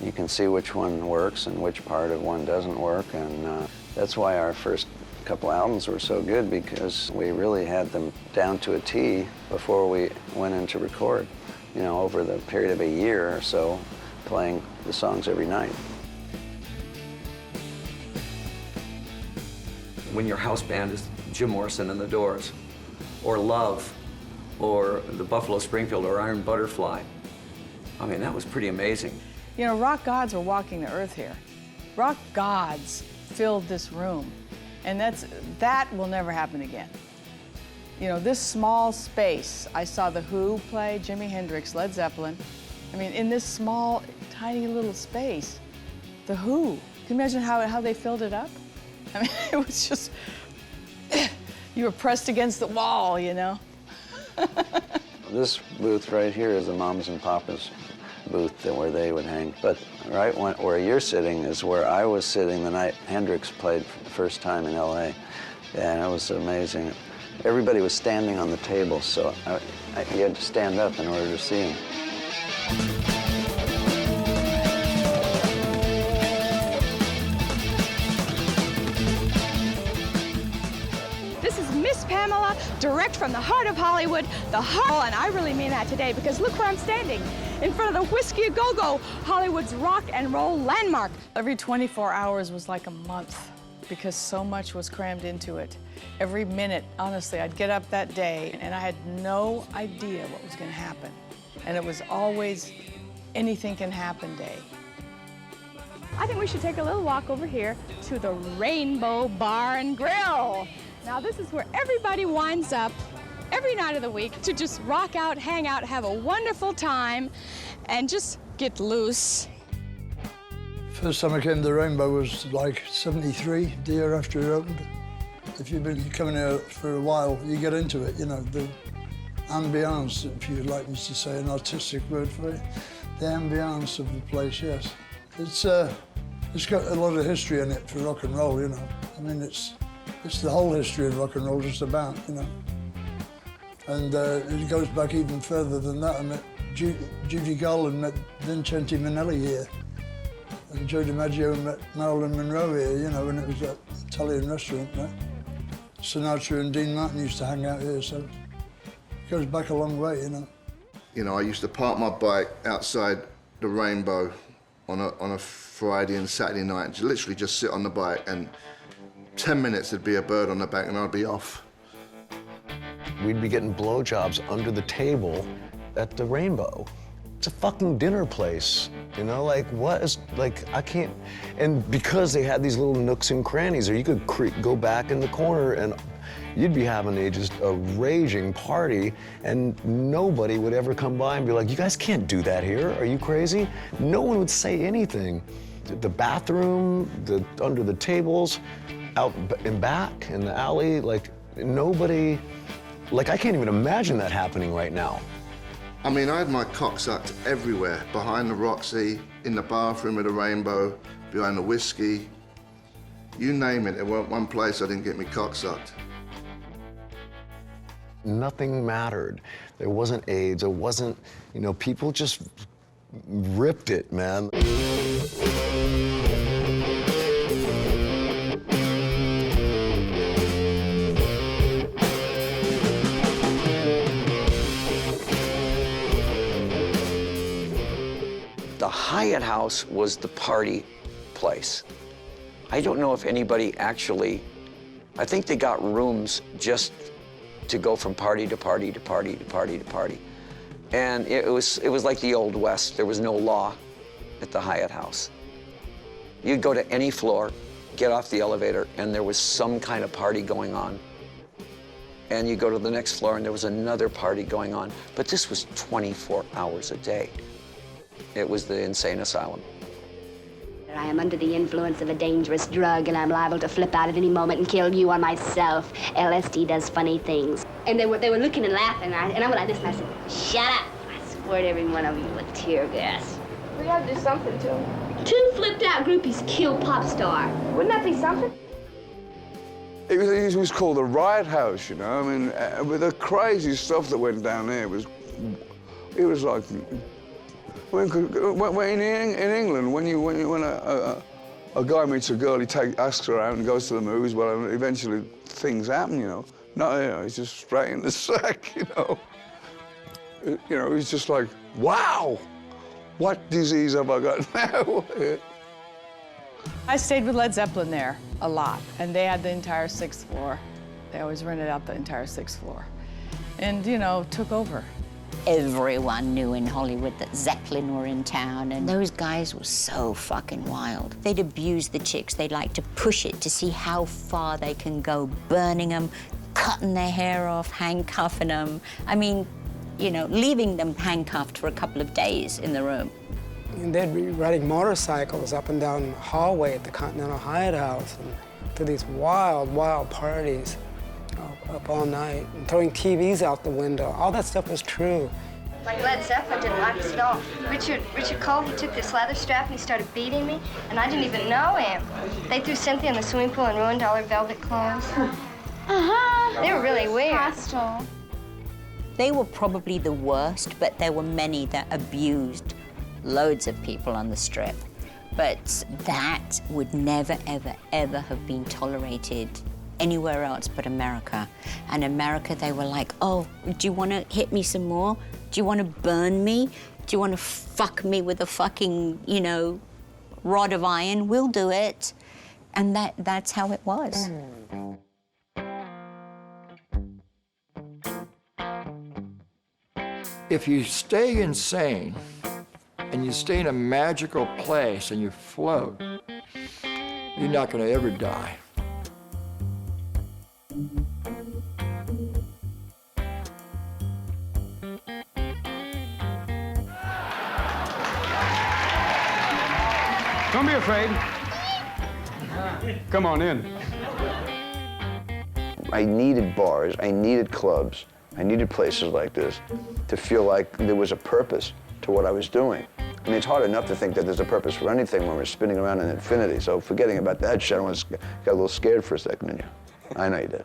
you can see which one works and which part of one doesn't work, and that's why our first couple albums were so good, because we really had them down to a T before we went in to record, you know, over the period of a year or so, playing the songs every night. When your house band is Jim Morrison and the Doors, or Love, or the Buffalo Springfield, or Iron Butterfly. I mean, that was pretty amazing. You know, rock gods were walking the earth here. Rock gods filled this room, and that will never happen again. You know, this small space, I saw The Who play, Jimi Hendrix, Led Zeppelin. I mean, in this small, tiny little space, The Who. Can you imagine how they filled it up? I mean, it was just, you were pressed against the wall, you know? This booth right here is the Mamas and Papas booth where they would hang. But right where you're sitting is where I was sitting the night Hendrix played for the first time in LA. And it was amazing. Everybody was standing on the table, so you had to stand up in order to see him. Pamela, direct from the heart of Hollywood, the heart, and I really mean that today because look where I'm standing, in front of the Whiskey A Go-Go, Hollywood's rock and roll landmark. Every 24 hours was like a month because so much was crammed into it. Every minute, honestly, I'd get up that day and I had no idea what was going to happen. And it was always anything can happen day. I think we should take a little walk over here to the Rainbow Bar and Grill. Now, this is where everybody winds up every night of the week to just rock out, hang out, have a wonderful time, and just get loose. First time I came to the Rainbow was like 73, the year after it opened. If you've been coming here for a while, you get into it, you know, the ambiance, if you'd like me to say an artistic word for it, the ambiance of the place, yes. It's got a lot of history in it for rock and roll, you know. I mean, it's the whole history of rock and roll just about, you know. And it goes back even further than that. I met Judy Garland met Vincente Minnelli here. And Joe DiMaggio met Marilyn Monroe here, you know, when it was that Italian restaurant, right? Sinatra and Dean Martin used to hang out here, so it goes back a long way, you know. You know, I used to park my bike outside the Rainbow on a Friday and Saturday night and literally just sit on the bike, and 10 minutes there'd be a bird on the back and I'd be off. We'd be getting blowjobs under the table at the Rainbow. It's a fucking dinner place, you know? Like, what is, like, I can't, and because they had these little nooks and crannies, or you could go back in the corner and you'd be having just a raging party, and nobody would ever come by and be like, you guys can't do that here, are you crazy? No one would say anything. The bathroom, under the tables, out and back in the alley, like, nobody, like, I can't even imagine that happening right now. I mean, I had my cock sucked everywhere, behind the Roxy, in the bathroom of the Rainbow, behind the whiskey. You name it, there weren't one place I didn't get me cock sucked. Nothing mattered. There wasn't AIDS, there wasn't, you know, people just ripped it, man. The Hyatt House was the party place. I don't know if anybody actually, I think they got rooms just to go from party to party to party to party to party. And it was like the Old West. There was no law at the Hyatt House. You'd go to any floor, get off the elevator, and there was some kind of party going on. And you go to the next floor and there was another party going on. But this was 24 hours a day. It was the insane asylum. I am under the influence of a dangerous drug, and I'm liable to flip out at any moment and kill you or myself. LSD does funny things. And they were looking and laughing, and I went like this, and I said, shut up. I squirt every one of you with tear gas. We gotta do something to him. 2 flipped out groupies kill pop star. Wouldn't that be something? It was called the Riot House, you know. I mean, with the crazy stuff that went down there, it was like. When in England, when a guy meets a girl, asks her out and goes to the movies, well, eventually things happen, you know. No, you know, he's just straight in the sack, you know. You know, he's just like, wow, what disease have I got now? I stayed with Led Zeppelin there a lot, and they had the entire 6th floor. They always rented out the entire 6th floor, and, you know, took over. Everyone knew in Hollywood that Zeppelin were in town, and those guys were so fucking wild. They'd abuse the chicks. They'd like to push it to see how far they can go, burning them, cutting their hair off, handcuffing them. I mean, you know, leaving them handcuffed for a couple of days in the room. And they'd be riding motorcycles up and down the hallway at the Continental Hyatt House and to these wild, wild parties. Up all night and throwing TVs out the window. All that stuff was true. Like Led Zeppelin didn't like us at all. Richard Cole, he took this leather strap and he started beating me, and I didn't even know him. They threw Cynthia in the swimming pool and ruined all her velvet clothes. They were really weird. Hostile. They were probably the worst, but there were many that abused loads of people on the Strip. But that would never, ever, ever have been tolerated anywhere else but America. And America, they were like, oh, do you want to hit me some more? Do you want to burn me? Do you want to fuck me with a fucking, you know, rod of iron? We'll do it. And that's how it was. If you stay insane and you stay in a magical place and you float, you're not going to ever die. Don't be afraid. Come on in. I needed bars, I needed clubs, I needed places like this to feel like there was a purpose to what I was doing. I mean, it's hard enough to think that there's a purpose for anything when we're spinning around in infinity, so forgetting about that shit, I got a little scared for a second, didn't you? I know you did.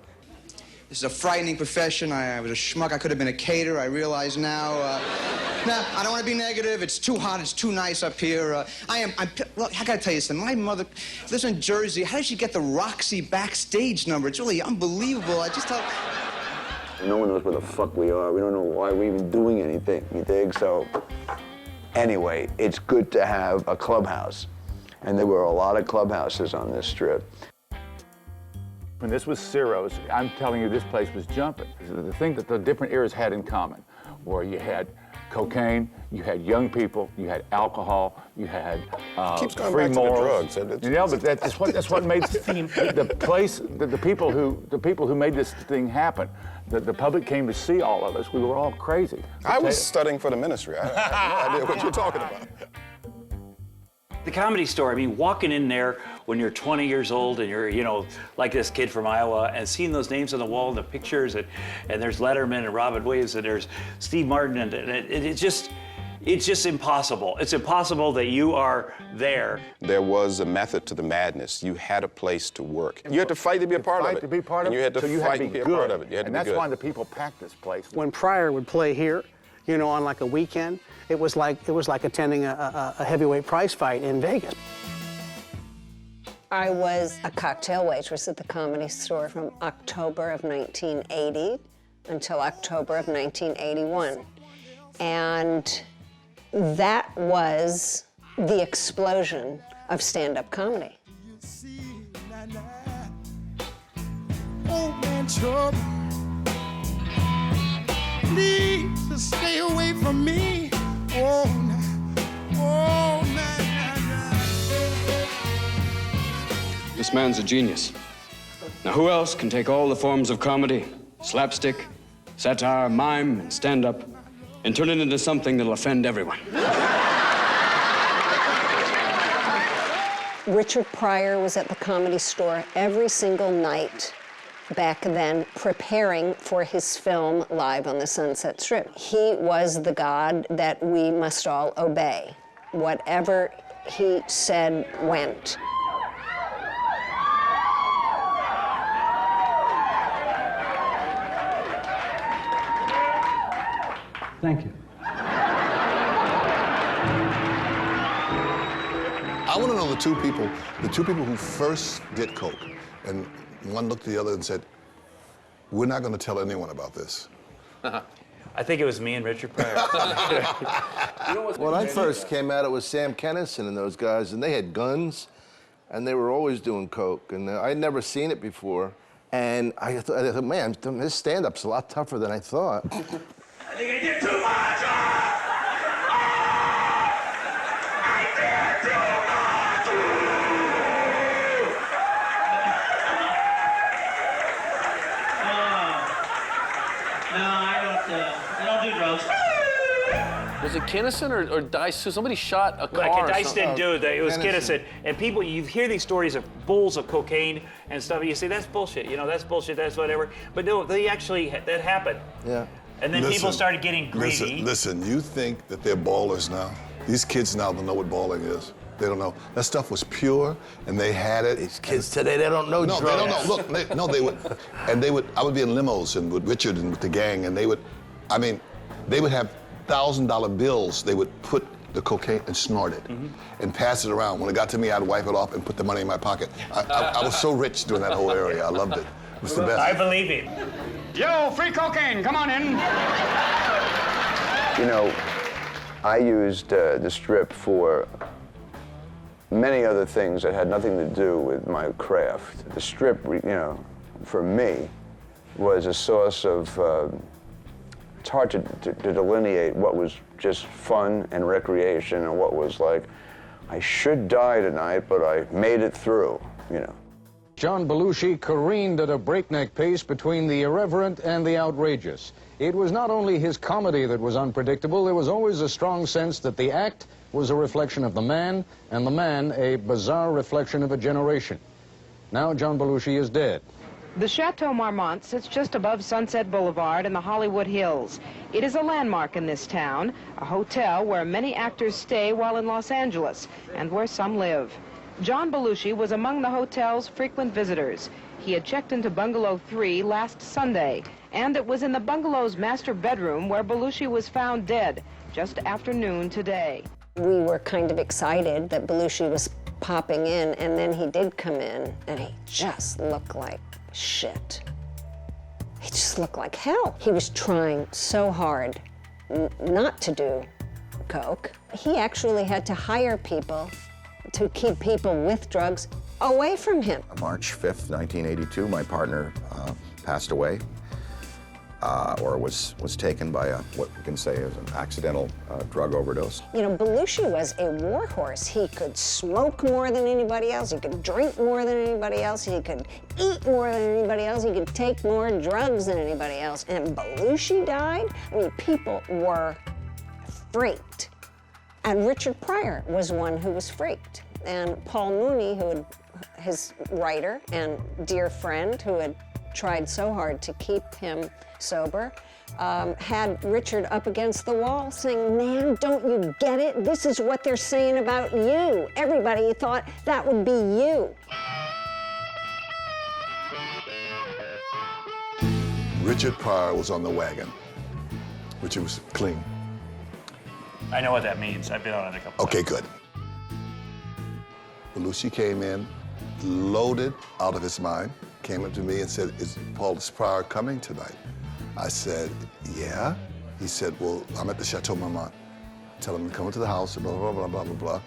This is a frightening profession. I was a schmuck. I could have been a caterer. I realize now. No, I don't want to be negative. It's too hot. It's too nice up here. Look, I gotta tell you something. My mother lives in Jersey. How did she get the Roxy backstage number? It's really unbelievable. I just thought. No one knows where the fuck we are. We don't know why we're even doing anything, you dig? So, anyway, it's good to have a clubhouse. And there were a lot of clubhouses on this strip. When this was Ciro's, I'm telling you, this place was jumping. The thing that the different eras had in common, where you had cocaine, you had young people, you had alcohol, you had Keeps going free back to the morals. drugs. You know, but that's what made the place, the people who made this thing happen. The public came to see all of us. We were all crazy. I was studying for the ministry. I have no idea what you're talking about. The Comedy Store, I mean, walking in there when you're 20 years old and you're, you know, like this kid from Iowa, and seeing those names on the wall and the pictures, and there's Letterman and Robin Williams and there's Steve Martin, and it's just impossible. It's impossible that you are there. There was a method to the madness. You had a place to work. You had to fight to be a part of it. To be part of and you had to fight to be a part of it. You had to be that's good. why the people packed this place. When Pryor would play here, you know, on like a weekend, it was like attending a heavyweight prize fight in Vegas. I was a cocktail waitress at the Comedy Store from October of 1980 until October of 1981. And that was the explosion of stand-up comedy. Old man trouble, please to stay away from me. Oh, This man's a genius. Now, who else can take all the forms of comedy, slapstick, satire, mime, and stand-up, and turn it into something that'll offend everyone? Richard Pryor was at the Comedy Store every single night back then, preparing for his film Live on the Sunset Strip. He was the god that we must all obey. Whatever he said went. Thank you. I want to know the two people who first did coke, and one looked at the other and said, "We're not going to tell anyone about this." I think it was me and Richard Pryor. When I first came out, it was Sam Kinison and those guys, and they had guns, and they were always doing coke, and I'd never seen it before. And I thought, man, his stand-up's a lot tougher than I thought. I think I did too much! I did too much! No, I don't do drugs. Was it Kinison or Dice? Somebody shot a car. Like, Dice didn't do it. It was Kinison. Kinison. And people, you hear these stories of bowls of cocaine and stuff, and you say, that's bullshit, you know, that's bullshit, that's whatever. But no, they actually, that happened. Yeah. And then people started getting greedy. Listen, you think that they're ballers now. These kids now don't know what balling is. They don't know. That stuff was pure, and they had it. These kids today, they don't know drugs. No, they don't know. Look, they would, and I would be in limos and with Richard and with the gang, and they would have $1,000 bills. They would put the cocaine and snort it and pass it around. When it got to me, I'd wipe it off and put the money in my pocket. I was so rich during that whole area. I loved it. It was the best. I believe him. Yo, free cocaine, come on in. You know, I used the strip for many other things that had nothing to do with my craft. The strip, you know, for me, was a source of, it's hard to delineate what was just fun and recreation and what was like, I should die tonight, but I made it through, you know. John Belushi careened at a breakneck pace between the irreverent and the outrageous. It was not only his comedy that was unpredictable, there was always a strong sense that the act was a reflection of the man, and the man a bizarre reflection of a generation. Now John Belushi is dead. The Chateau Marmont sits just above Sunset Boulevard in the Hollywood Hills. It is a landmark in this town, a hotel where many actors stay while in Los Angeles, and where some live. John Belushi was among the hotel's frequent visitors. He had checked into Bungalow 3 last Sunday, and it was in the bungalow's master bedroom where Belushi was found dead just after noon today. We were kind of excited that Belushi was popping in, and then he did come in, and he just looked like shit. He just looked like hell. He was trying so hard not to do coke. He actually had to hire people to keep people with drugs away from him. March 5th, 1982, my partner passed away. or was taken by what we can say is an accidental drug overdose. You know, Belushi was a warhorse. He could smoke more than anybody else. He could drink more than anybody else. He could eat more than anybody else. He could take more drugs than anybody else. And Belushi died? I mean, people were freaked. And Richard Pryor was one who was freaked. And Paul Mooney, his writer and dear friend, who had tried so hard to keep him sober, had Richard up against the wall saying, "Man, don't you get it? This is what they're saying about you. Everybody thought that would be you." Richard Pryor was on the wagon. Richard was clean. I know what that means. I've been on it a couple Okay, good. Belushi came in, loaded out of his mind, came up to me and said, "Is Paul Pryor coming tonight?" I said, "Yeah." He said, "Well, I'm at the Chateau Marmont. Tell him to come into the house," and blah, blah, blah, blah, blah, blah.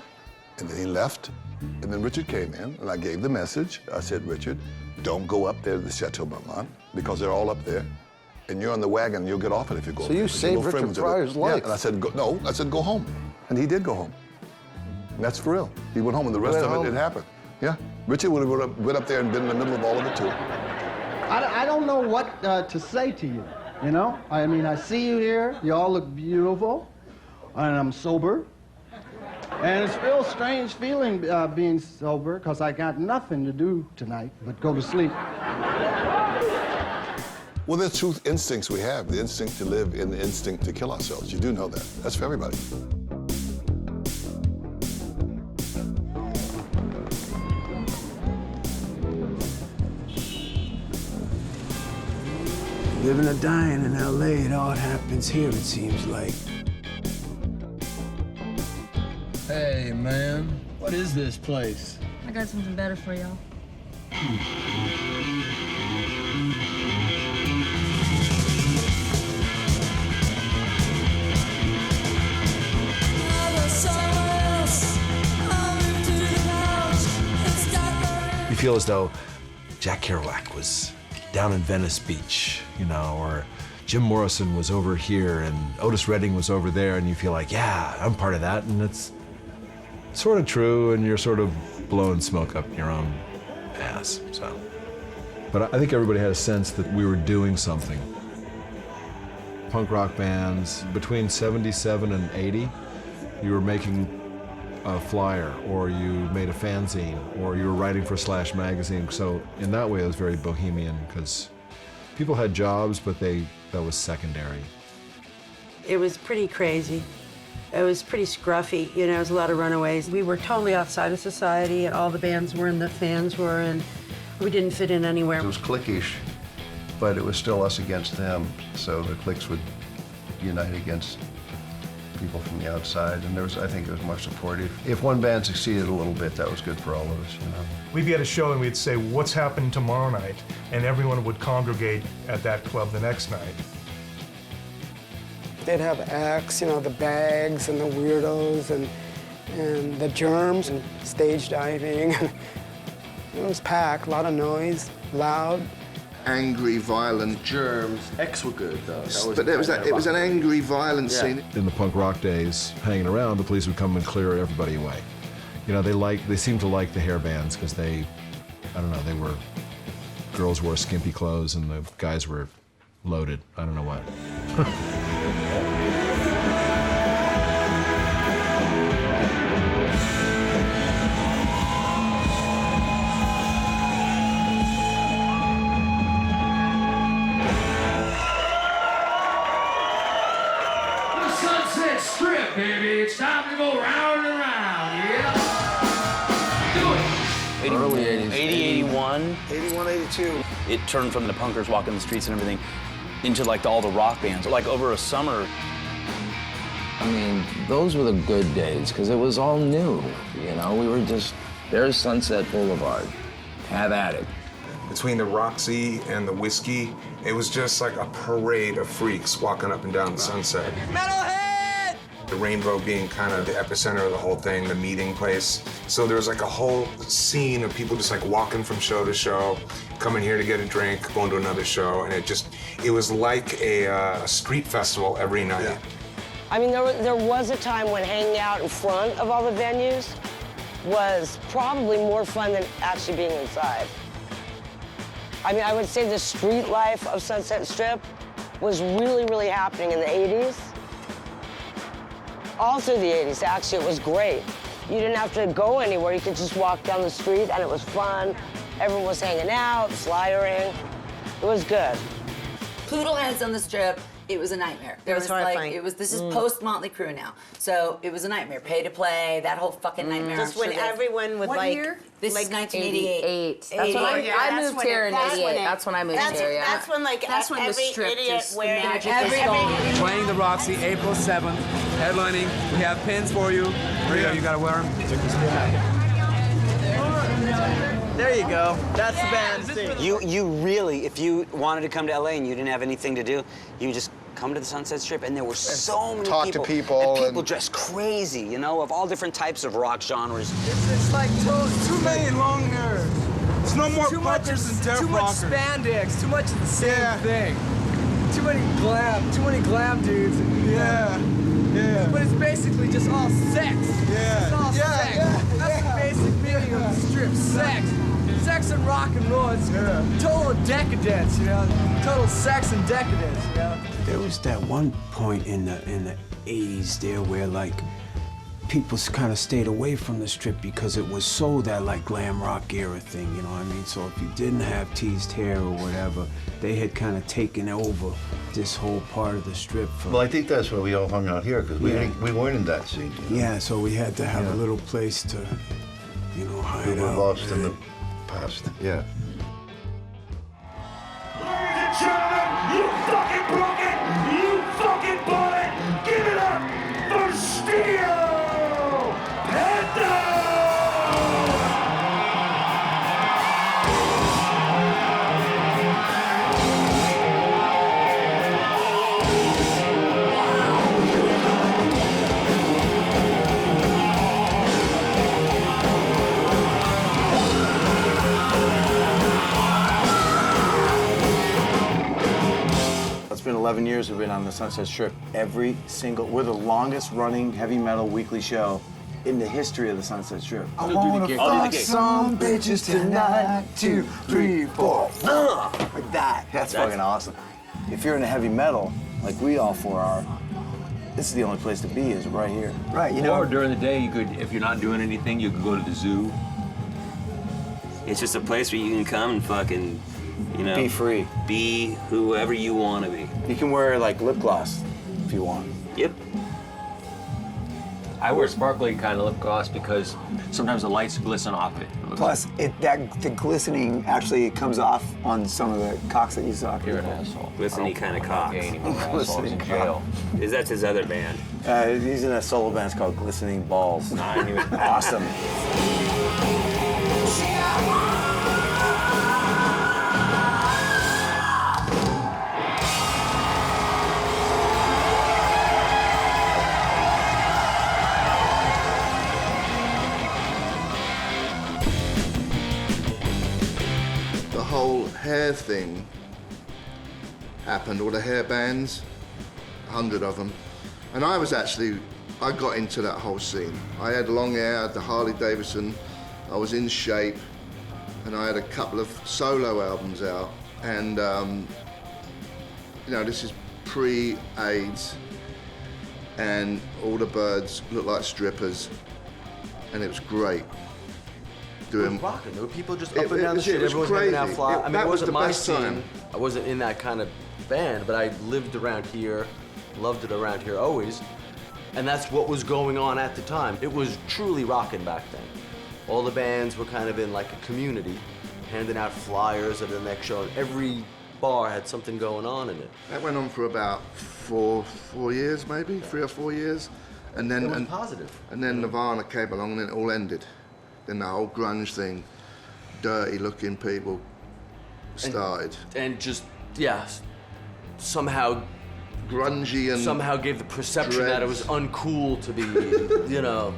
And then he left. And then Richard came in, and I gave the message. I said, "Richard, don't go up there to the Chateau Marmont because they're all up there. And you're on the wagon, and you'll get off it if you go So up there." you saved Richard Pryor's life. Yeah, and I said, no. I said, "Go home." And he did go home. And that's for real. He went home, and the rest of it didn't happen. Yeah. Richard would have went up there and been in the middle of all of it, too. I don't know what to say to you, you know? I mean, I see you here. You all look beautiful. And I'm sober. And it's a real strange feeling being sober because I got nothing to do tonight but go to sleep. Well, there's two instincts we have, the instinct to live and the instinct to kill ourselves. You do know that. That's for everybody. Living or dying in L.A., it all happens here, it seems like. Hey, man, what is this place? I got something better for y'all. You feel as though Jack Kerouac was down in Venice Beach, you know, or Jim Morrison was over here and Otis Redding was over there, and you feel like, yeah, I'm part of that, and it's sort of true, and you're sort of blowing smoke up your own ass, so. But I think everybody had a sense that we were doing something. Punk rock bands, between 77 and 80, you were making a flyer, or you made a fanzine, or you were writing for Slash magazine. So in that way, it was very bohemian, because people had jobs, but that was secondary. It was pretty crazy. It was pretty scruffy, you know, it was a lot of runaways. We were totally outside of society, and all the bands were and the fans were, and we didn't fit in anywhere. It was cliquish, but it was still us against them, so the cliques would unite against people from the outside, and I think it was more supportive. If one band succeeded a little bit, that was good for all of us, you know. We'd be at a show and we'd say, "What's happening tomorrow night?" And everyone would congregate at that club the next night. They'd have acts, you know, the Bags and the Weirdos and the Germs and stage diving. It was packed, a lot of noise, loud. Angry, violent. Germs. X were good, though. But it was an angry, violent scene. In the punk rock days, hanging around, the police would come and clear everybody away. You know, they seemed to like the hair bands because I don't know, girls wore skimpy clothes and the guys were loaded. I don't know what. Sunset Strip, baby. It's time to go round and round, yeah? Do it. Early 80s. 80, 81. 81, 82. It turned from the punkers walking the streets and everything into like all the rock bands. Like over a summer. I mean, those were the good days because it was all new, you know? We were just, there's Sunset Boulevard. Have at it. Between the Roxy and the whiskey, it was just like a parade of freaks walking up and down the Sunset. Metalhead! The Rainbow being kind of the epicenter of the whole thing, the meeting place. So there was like a whole scene of people just like walking from show to show, coming here to get a drink, going to another show, and It was like a street festival every night. I mean, there was a time when hanging out in front of all the venues was probably more fun than actually being inside. I mean, I would say the street life of Sunset Strip was really, really happening in the 80s. All through the 80s, actually, it was great. You didn't have to go anywhere. You could just walk down the street, and it was fun. Everyone was hanging out, flyering. It was good. Poodleheads on the Strip, it was a nightmare. There It was horrifying. This is post Motley Crue now. So it was a nightmare. Pay to play, that whole fucking nightmare. Just I'm when sure that- everyone would What like... year? This like is 1988. That's when I moved here in '88. That's when I moved here. Yeah. That's when like That's when the every strip idiot just wearing... magic Playing the Roxy, April 7th, headlining. We have pins for you. Rio, you gotta wear them. There you go. That's the band scene. You really, if you wanted to come to LA and you didn't have anything to do, you just come to the Sunset Strip, and there were so many Talk to people and people and- dressed crazy, you know, of all different types of rock genres. It's like too many long hair. There's no more Too much punkers and deaf Too much rockers. spandex. Too much of the same thing. Too many glam dudes. Yeah. But it's basically just all sex. Yeah. It's all sex. That's the basic meaning of the strip. Sex. Sex and rock and roll. It's total decadence, you know. Total sex and decadence, you know. There was that one point in the 80s there where like people kind of stayed away from the Strip because it was so that like glam rock era thing, you know what I mean? So if you didn't have teased hair or whatever, they had kind of taken over this whole part of the Strip. Well, I think that's why we all hung out here, because we weren't in that scene. You know? Yeah, so we had to have a little place to, you know, hide We were out. lost in the past. Yeah. Ladies and gentlemen, you fucking broke it! You fucking bought it! Give it up for Steel Panther! It's been 11 years we've been on the Sunset Strip. We're the longest running heavy metal weekly show in the history of the Sunset Strip. I wanna fuck some bitches tonight. 2, 3, 4. Like that. That's fucking awesome. If you're into heavy metal, like we all four are, this is the only place to be, is right here. Right, you know. Or during the day, you could, if you're not doing anything, you could go to the zoo. It's just a place where you can come and fucking, you know, Be free. Be whoever you want to be. You can wear like lip gloss if you want. Yep. I wear sparkly kind of lip gloss because sometimes the lights glisten off it. Plus, the glistening actually comes off on some of the cocks that you saw. You're an asshole. Glistening kind of cock. Glistening in jail. That's his other band. He's in a solo band called Glistening Balls. Not even awesome. The whole hair thing happened, all the hair bands, 100 of them. And I got into that whole scene. I had long hair, I had the Harley Davidson, I was in shape, and I had a couple of solo albums out. And, you know, this is pre-AIDS, and all the birds looked like strippers, and it was great. It was rocking. There were people just It- up and down the it street. was Everyone was hanging out, crazy. flying. I mean, That it was wasn't the my best scene. time. I wasn't in that kind of band, but I lived around here, loved it around here always, and that's what was going on at the time. It was truly rocking back then. All the bands were kind of in like a community, handing out flyers at the next show, and every bar had something going on in it. That went on for about four years, maybe 3 or 4 years, and then It was positive. And then Nirvana came along, and it all ended. Then the whole grunge thing, dirty-looking people started. And just, yeah, somehow grungy and somehow gave the perception that it was uncool to be, you know,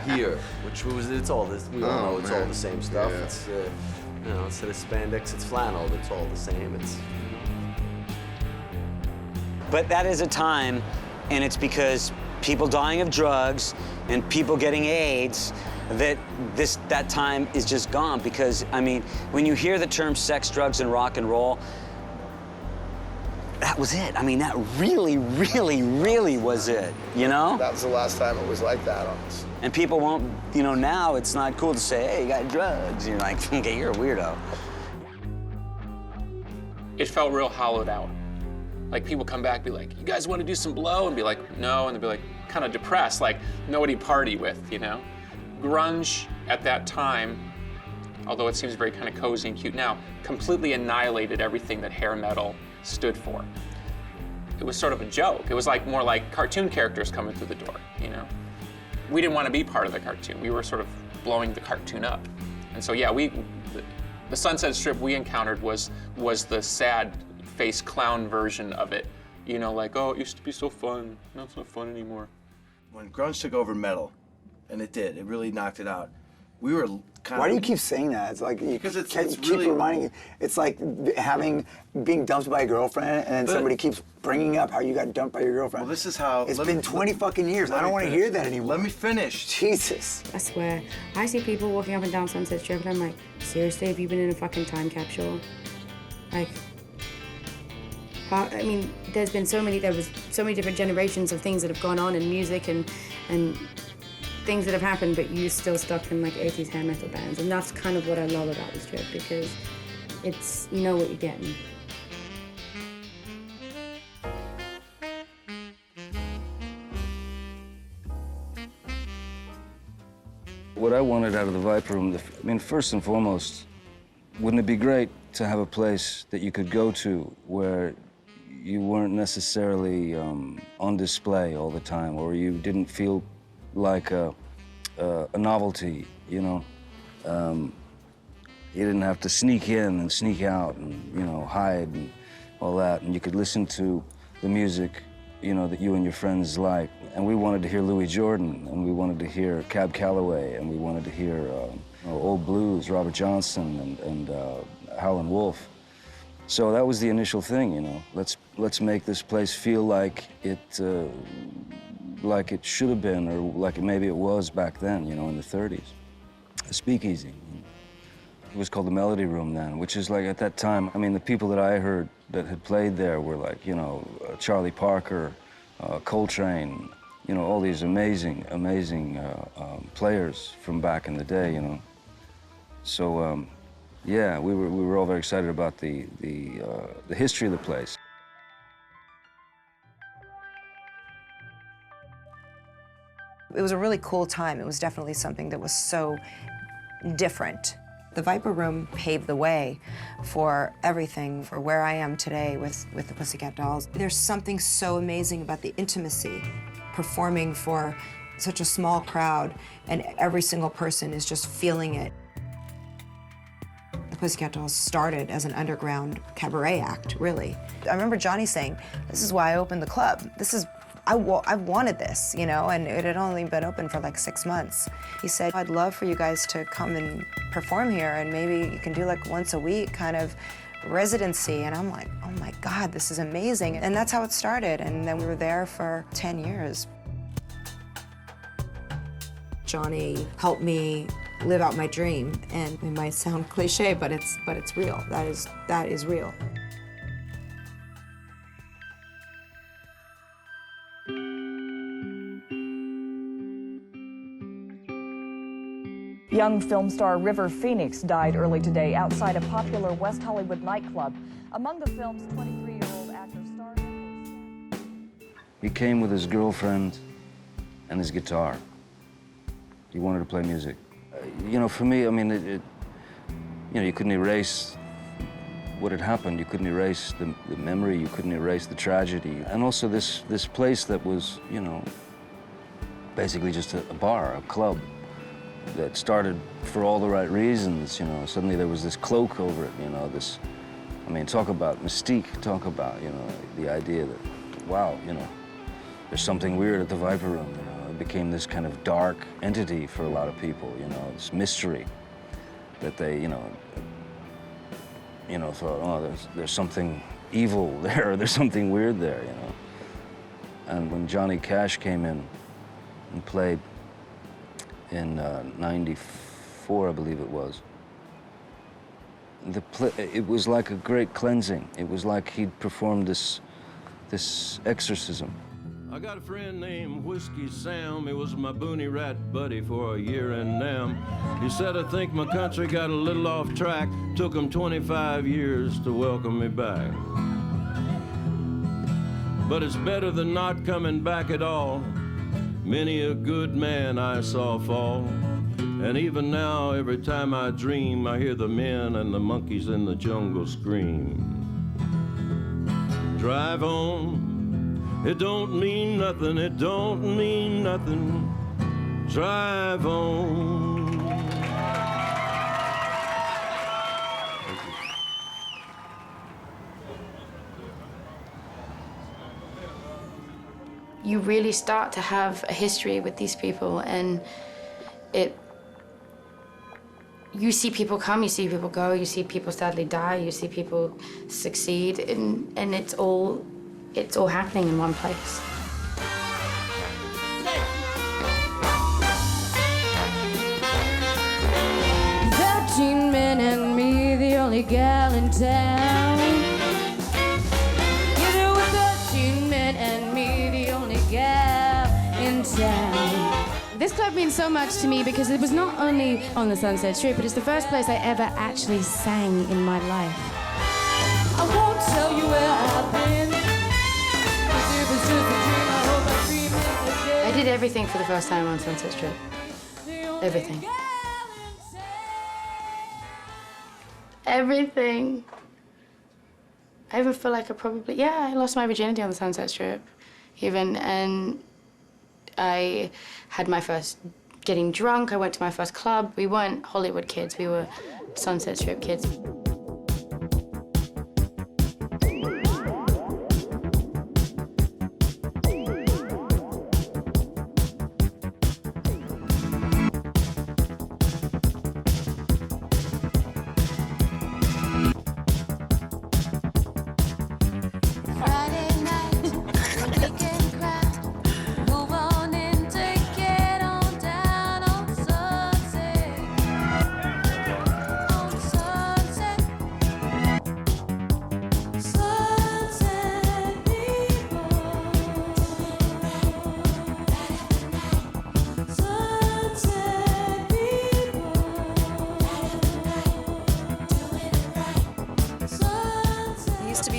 here, which was, it's all this, we all know it's all man. the same stuff. Yeah. It's, you know, instead of spandex, it's flannel. It's all the same. It's But that is a time, and it's because people dying of drugs and people getting AIDS, that time is just gone. Because, I mean, when you hear the term sex, drugs, and rock and roll, that was it. I mean, that really, really, really was it, you know? That was the last time it was like that on us. And people won't, you know, now it's not cool to say, hey, you got drugs. You're like, okay, you're a weirdo. It felt real hollowed out. Like, people come back and be like, you guys want to do some blow? And be like, no, and they'd be like, kind of depressed, like nobody to party with, you know? Grunge at that time, although it seems very kind of cozy and cute now, completely annihilated everything that hair metal stood for. It was sort of a joke. It was like more like cartoon characters coming through the door, you know? We didn't want to be part of the cartoon. We were sort of blowing the cartoon up. And so yeah, the Sunset Strip we encountered was the sad face clown version of it. You know, like, oh, it used to be so fun. Now it's not fun anymore. When grunge took over metal, and it did, it really knocked it out, we were kind Why of... do you keep saying that? It's like you Because it's keep really... reminding you. It's like being dumped by a girlfriend, and then somebody keeps bringing up how you got dumped by your girlfriend. Well, this is how... It's been 20 fucking years. I don't want to hear that anymore. Let me finish. Jesus. I swear, I see people walking up and down Sunset Strip, and I'm like, seriously, have you been in a fucking time capsule? Like, I mean, there was so many different generations of things that have gone on in music and things that have happened, but you're still stuck in like 80s hair metal bands. And that's kind of what I love about this trip, because it's, you know what you're getting. What I wanted out of the Viper Room, I mean, first and foremost, wouldn't it be great to have a place that you could go to where you weren't necessarily on display all the time, or you didn't feel like a novelty, you know? You didn't have to sneak in and sneak out and, you know, hide and all that, and you could listen to the music, you know, that you and your friends like. And we wanted to hear Louis Jordan, and we wanted to hear Cab Calloway, and we wanted to hear old blues, Robert Johnson and Howlin' Wolf. So that was the initial thing, you know. Let's make this place feel like it should have been, or like maybe it was back then, you know, in the 30s. A speakeasy. It was called the Melody Room then, which is like at that time, I mean, the people that I heard that had played there were like, you know, Charlie Parker, Coltrane, you know, all these amazing players from back in the day, you know. So, yeah, we were all very excited about the history of the place. It was a really cool time. It was definitely something that was so different. The Viper Room paved the way for everything, for where I am today with the Pussycat Dolls. There's something so amazing about the intimacy, performing for such a small crowd, and every single person is just feeling it. The Pussycat Dolls started as an underground cabaret act, really. I remember Johnny saying, "This is why I opened the club. I've wanted this, you know," and it had only been open for like 6 months. He said, "I'd love for you guys to come and perform here, and maybe you can do like once a week kind of residency." And I'm like, oh my God, this is amazing. And that's how it started. And then we were there for 10 years. Johnny helped me live out my dream. And it might sound cliche, but it's real. That is real. Young film star River Phoenix died early today outside a popular West Hollywood nightclub. Among the film's 23-year-old actor starred. He came with his girlfriend and his guitar. He wanted to play music. You know, for me, I mean, you know, you couldn't erase what had happened. You couldn't erase the memory. You couldn't erase the tragedy. And also this place that was, you know, basically just a bar, a club, that started for all the right reasons, you know. Suddenly there was this cloak over it, you know, this, I mean, talk about mystique, talk about, you know, the idea that, wow, you know, there's something weird at the Viper Room, you know. It became this kind of dark entity for a lot of people, you know, this mystery that they, you know, thought, oh, there's something evil there, there's something weird there, you know. And when Johnny Cash came in and played in '94, I believe it was, it was like a great cleansing. It was like he'd performed this exorcism. I got a friend named Whiskey Sam. He was my boonie rat buddy for a year and damn. He said, I think my country got a little off track. Took him 25 years to welcome me back. But it's better than not coming back at all. Many a good man I saw fall. And even now, every time I dream, I hear the men and the monkeys in the jungle scream. Drive on. It don't mean nothing, it don't mean nothing. Drive on. You really start to have a history with these people, and you see people come, you see people go, you see people sadly die, you see people succeed, and it's all happening in one place. "13 men and me, the only gal in town. You know, 13 men and me, the only gal in town." This club means so much to me because it was not only on the Sunset Strip, but it's the first place I ever actually sang in my life. I won't tell you where I've been. I did everything for the first time on Sunset Strip. Everything. Everything. I even feel like I lost my virginity on the Sunset Strip, even, and I had my first getting drunk. I went to my first club. We weren't Hollywood kids, we were Sunset Strip kids.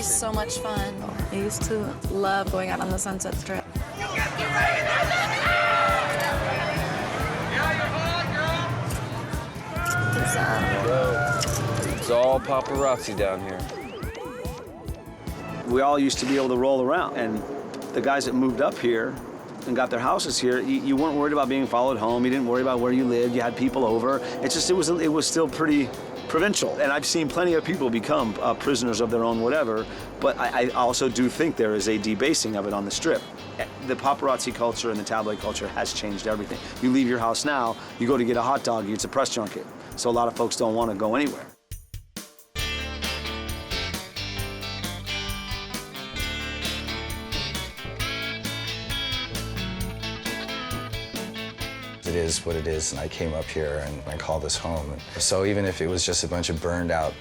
So much fun. I used to love going out on the Sunset Strip. It's all paparazzi down here. We all used to be able to roll around, and the guys that moved up here and got their houses here, you weren't worried about being followed home. You didn't worry about where you lived. You had people over. It's just, it was still pretty provincial. And I've seen plenty of people become prisoners of their own whatever, but I also do think there is a debasing of it on the Strip. The paparazzi culture and the tabloid culture has changed everything. You leave your house now, you go to get a hot dog, it's a press junket. So a lot of folks don't want to go anywhere. It is what it is, and I came up here and I call this home. So even if it was just a bunch of burned out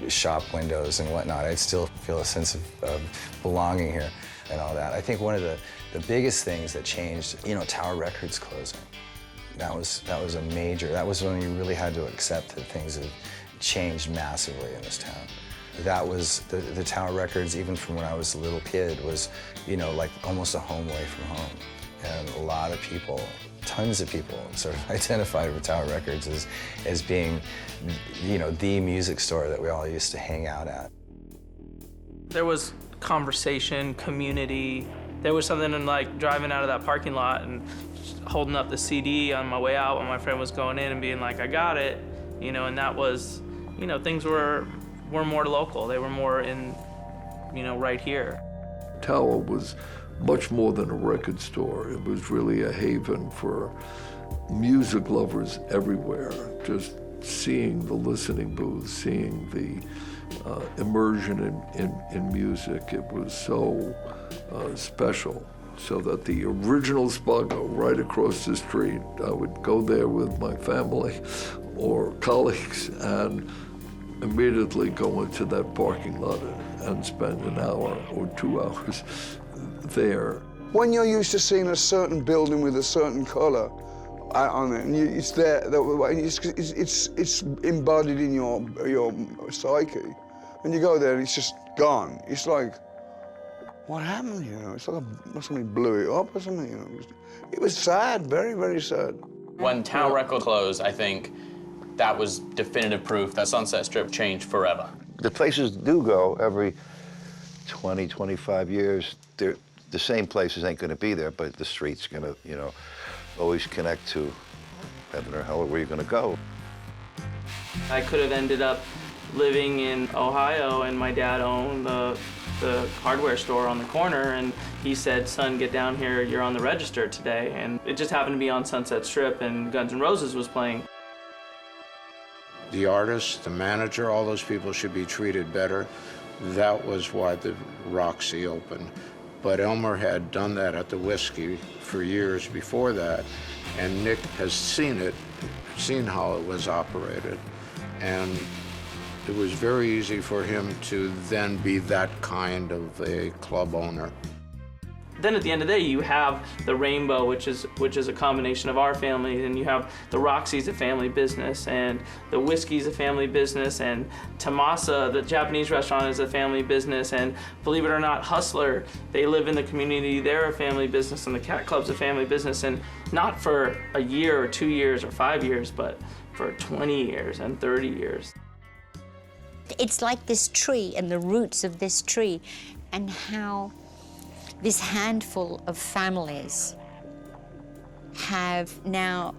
shop windows and whatnot, I'd still feel a sense of belonging here and all that. I think one of the biggest things that changed, Tower Records closing. That was a major, that was when you really had to accept that things had changed massively in this town. That was, the Tower Records, even from when I was a little kid, was, like almost a home away from home. And a lot of people, tons of people sort of identified with Tower Records as being, the music store that we all used to hang out at. There was conversation, community. There was something in like driving out of that parking lot and holding up the CD on my way out when my friend was going in and being like, I got it, and that was, things were more local. They were more in, right here. Tower was much more than a record store. It was really a haven for music lovers everywhere. Just seeing the listening booths, seeing the immersion in music, it was so special. so that the original Spago right across the street, I would go there with my family or colleagues and immediately go into that parking lot and spend an hour or 2 hours there. When you're used to seeing a certain building with a certain color on it, and it's there, it's embodied in your psyche, and you go there and it's just gone. It's like, what happened? You know, it's like somebody blew it up or something. You know, it was sad, very, very sad. When Tower Record closed, I think that was definitive proof that Sunset Strip changed forever. The places do go every 20, 25 years. The same places ain't gonna be there, but the street's gonna, you know, always connect to, I don't know how, where you're gonna go. I could have ended up living in Ohio, and my dad owned the hardware store on the corner, and he said, son, get down here, you're on the register today. And it just happened to be on Sunset Strip, and Guns N' Roses was playing. The artist, the manager, all those people should be treated better. That was why the Roxy opened. But Elmer had done that at the Whiskey for years before that, and Nick has seen it, seen how it was operated. And it was very easy for him to then be that kind of a club owner. Then at the end of the day, you have the Rainbow, which is a combination of our family, and you have the Roxy's a family business, and the Whiskey's a family business, and Tamasa, the Japanese restaurant, is a family business, and believe it or not, Hustler, they live in the community, they're a family business, and the Cat Club's a family business, and not for a year or 2 years or 5 years, but for 20 years and 30 years. It's like this tree and the roots of this tree, and how this handful of families have now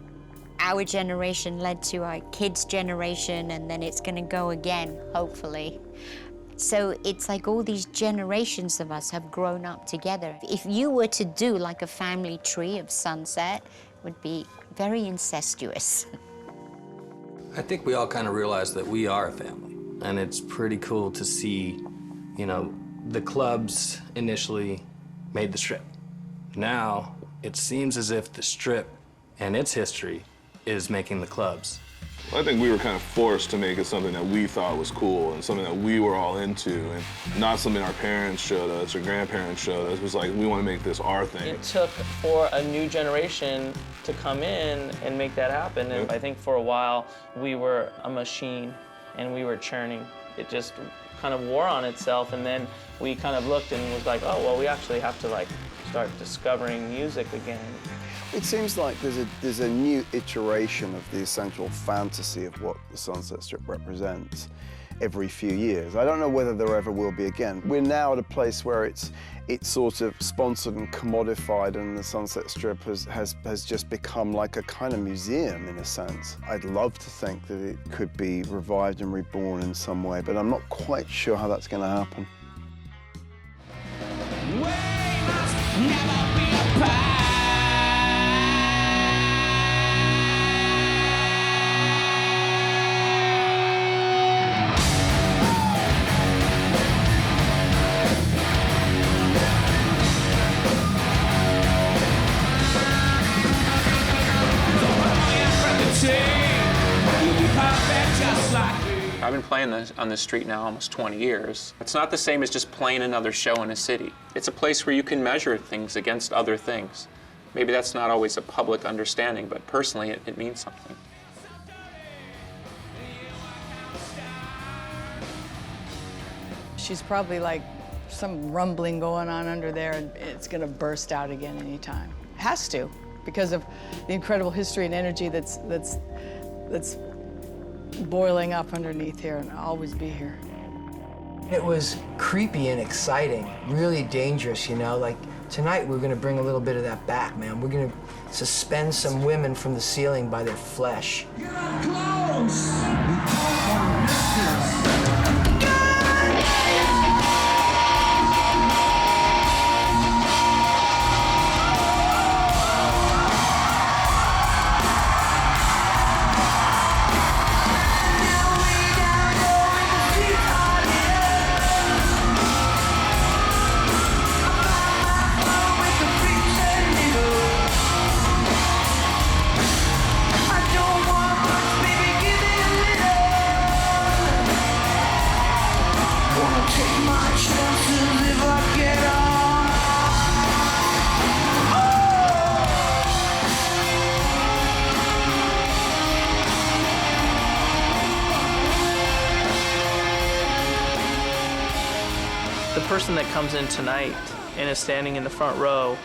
our generation led to our kids' generation, and then it's going to go again, hopefully. So it's like all these generations of us have grown up together. If you were to do like a family tree of Sunset, it would be very incestuous. I think we all kind of realize that we are a family, and it's pretty cool to see, you know, the clubs initially made the Strip. Now, it seems as if the Strip and its history is making the clubs. I think we were kind of forced to make it something that we thought was cool and something that we were all into, and not something our parents showed us or grandparents showed us. It was like, we want to make this our thing. It took for a new generation to come in and make that happen, and I think for a while we were a machine and we were churning. It just kind of wore on itself, and then we kind of looked and was like, oh, well, we actually have to like start discovering music again. It seems like there's a new iteration of the essential fantasy of what the Sunset Strip represents every few years. I don't know whether there ever will be again. We're now at a place where it's sort of sponsored and commodified, and the Sunset Strip has just become like a kind of museum in a sense. I'd love to think that it could be revived and reborn in some way, but I'm not quite sure how that's going to happen. I've been playing on this street now almost 20 years. It's not the same as just playing another show in a city. It's a place where you can measure things against other things. Maybe that's not always a public understanding, but personally it means something. She's probably like some rumbling going on under there, and it's gonna burst out again anytime. It has to, because of the incredible history and energy that's boiling up underneath here and always be here. It was creepy and exciting, really dangerous, you know? Like, tonight we're gonna bring a little bit of that back, man. We're gonna suspend some women from the ceiling by their flesh. With the person that comes in tonight and is standing in the front row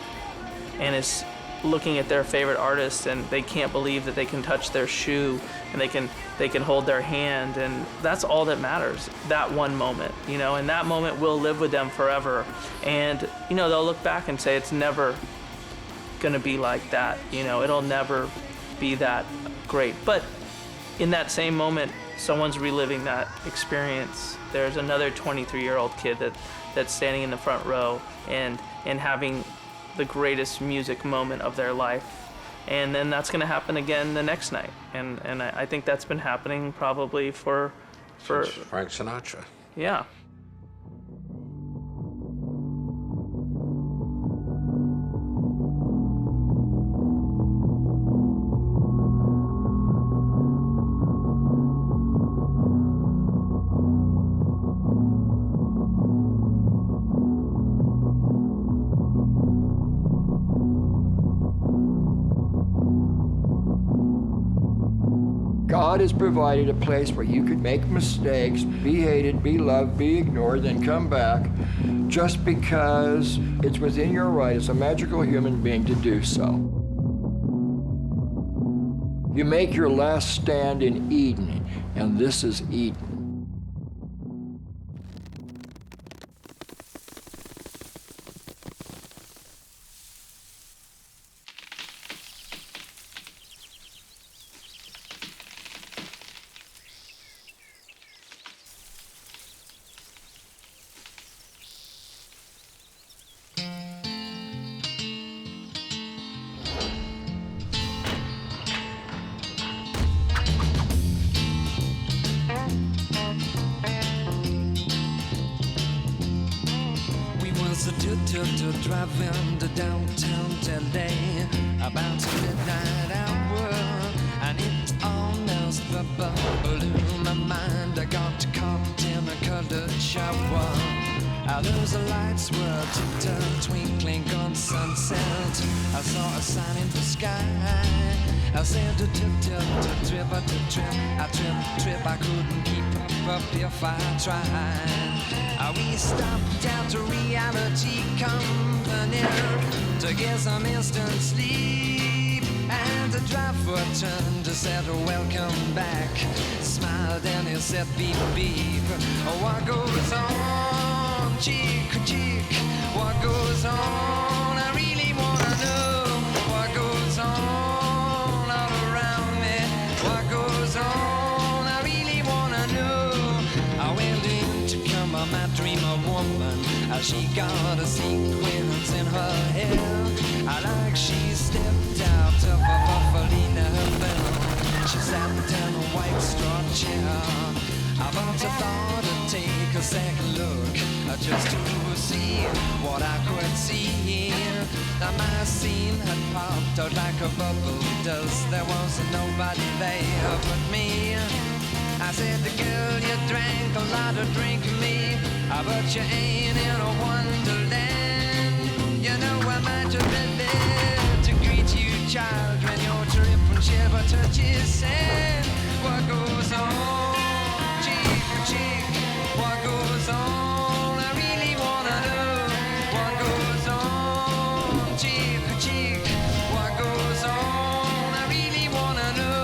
and is looking at their favorite artist and they can't believe that they can touch their shoe and they can hold their hand, and that's all that matters, that one moment, you know, and that moment will live with them forever. And, you know, they'll look back and say it's never gonna be like that, you know, it'll never be that great. But in that same moment, someone's reliving that experience. There's another 23-year-old kid that's standing in the front row and having the greatest music moment of their life. And then that's gonna happen again the next night. And I think that's been happening probably for Since Frank Sinatra. Yeah. God has provided a place where you could make mistakes, be hated, be loved, be ignored, then come back just because it's within your right as a magical human being to do so. You make your last stand in Eden, and this is Eden. Driving to downtown LA about midnight hour, and it almost blew my mind. I got caught in a colored shower. Those lights were twinkling on sunset. I saw a sign in the sky. I said to trip, I trip. I couldn't keep up if I tried. We stopped at a reality company to get some instant sleep, and the driver turned to said, "Welcome back." Smiled and he said, "Beep beep." What goes on, cheek to cheek? What goes on? I really wanna know what goes on all around me. What goes on? I really wanna know. I went in to come on my dreamer woman. She got a sequence in her hair, like she stepped out of a Buffalina bell. She sat down a white straw chair. I but I thought I'd take a second look, just to see what I could see. Now my scene had popped out like a bubble does. There wasn't nobody there but me. I said, "The girl, you drank a lot of drink me, but you ain't in a wonderland. You know I might have been there to greet you, child, when your trip and shiver touches sand. What goes on, cheek to cheek? What goes on? I really wanna know. What goes on, cheek to cheek? What goes on? I really wanna know.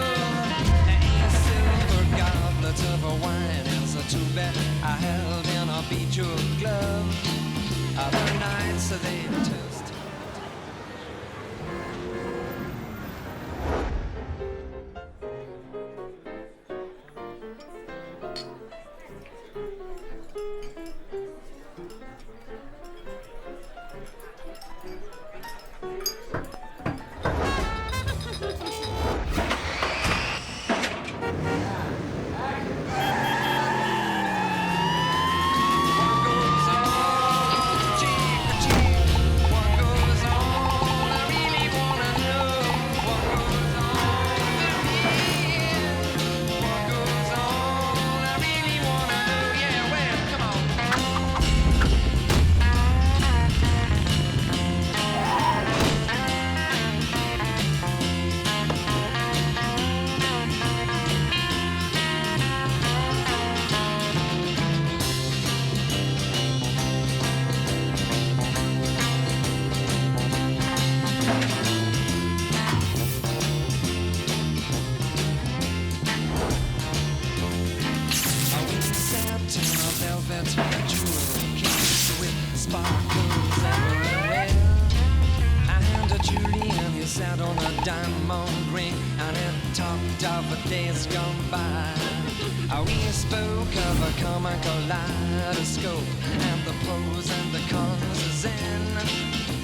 Of a wine is a too bad I held in a beach-wood glove. Other nights they toast. of days gone by. We spoke of a common kaleidoscope and the pros and the cons of Zen.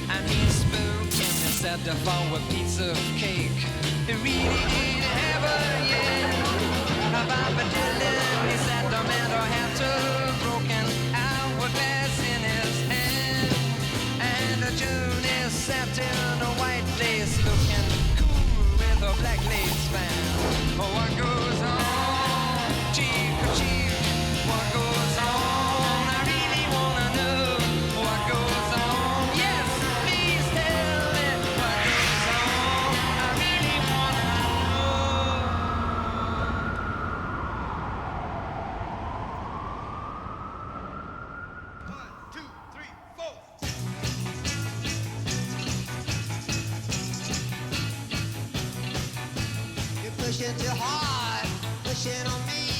And he spoke in a set for a piece of cake. He really did have a yeah. About the Dylan, he said the man had to broken hourglass in his hand. And the June is sat in a white lace looking cool with a black lace fan. Oh, what goes on, cheek to cheek, what goes on, I really wanna know what goes on. Yes, please tell me what goes on, I really wanna Pushing too hard, pushing on me.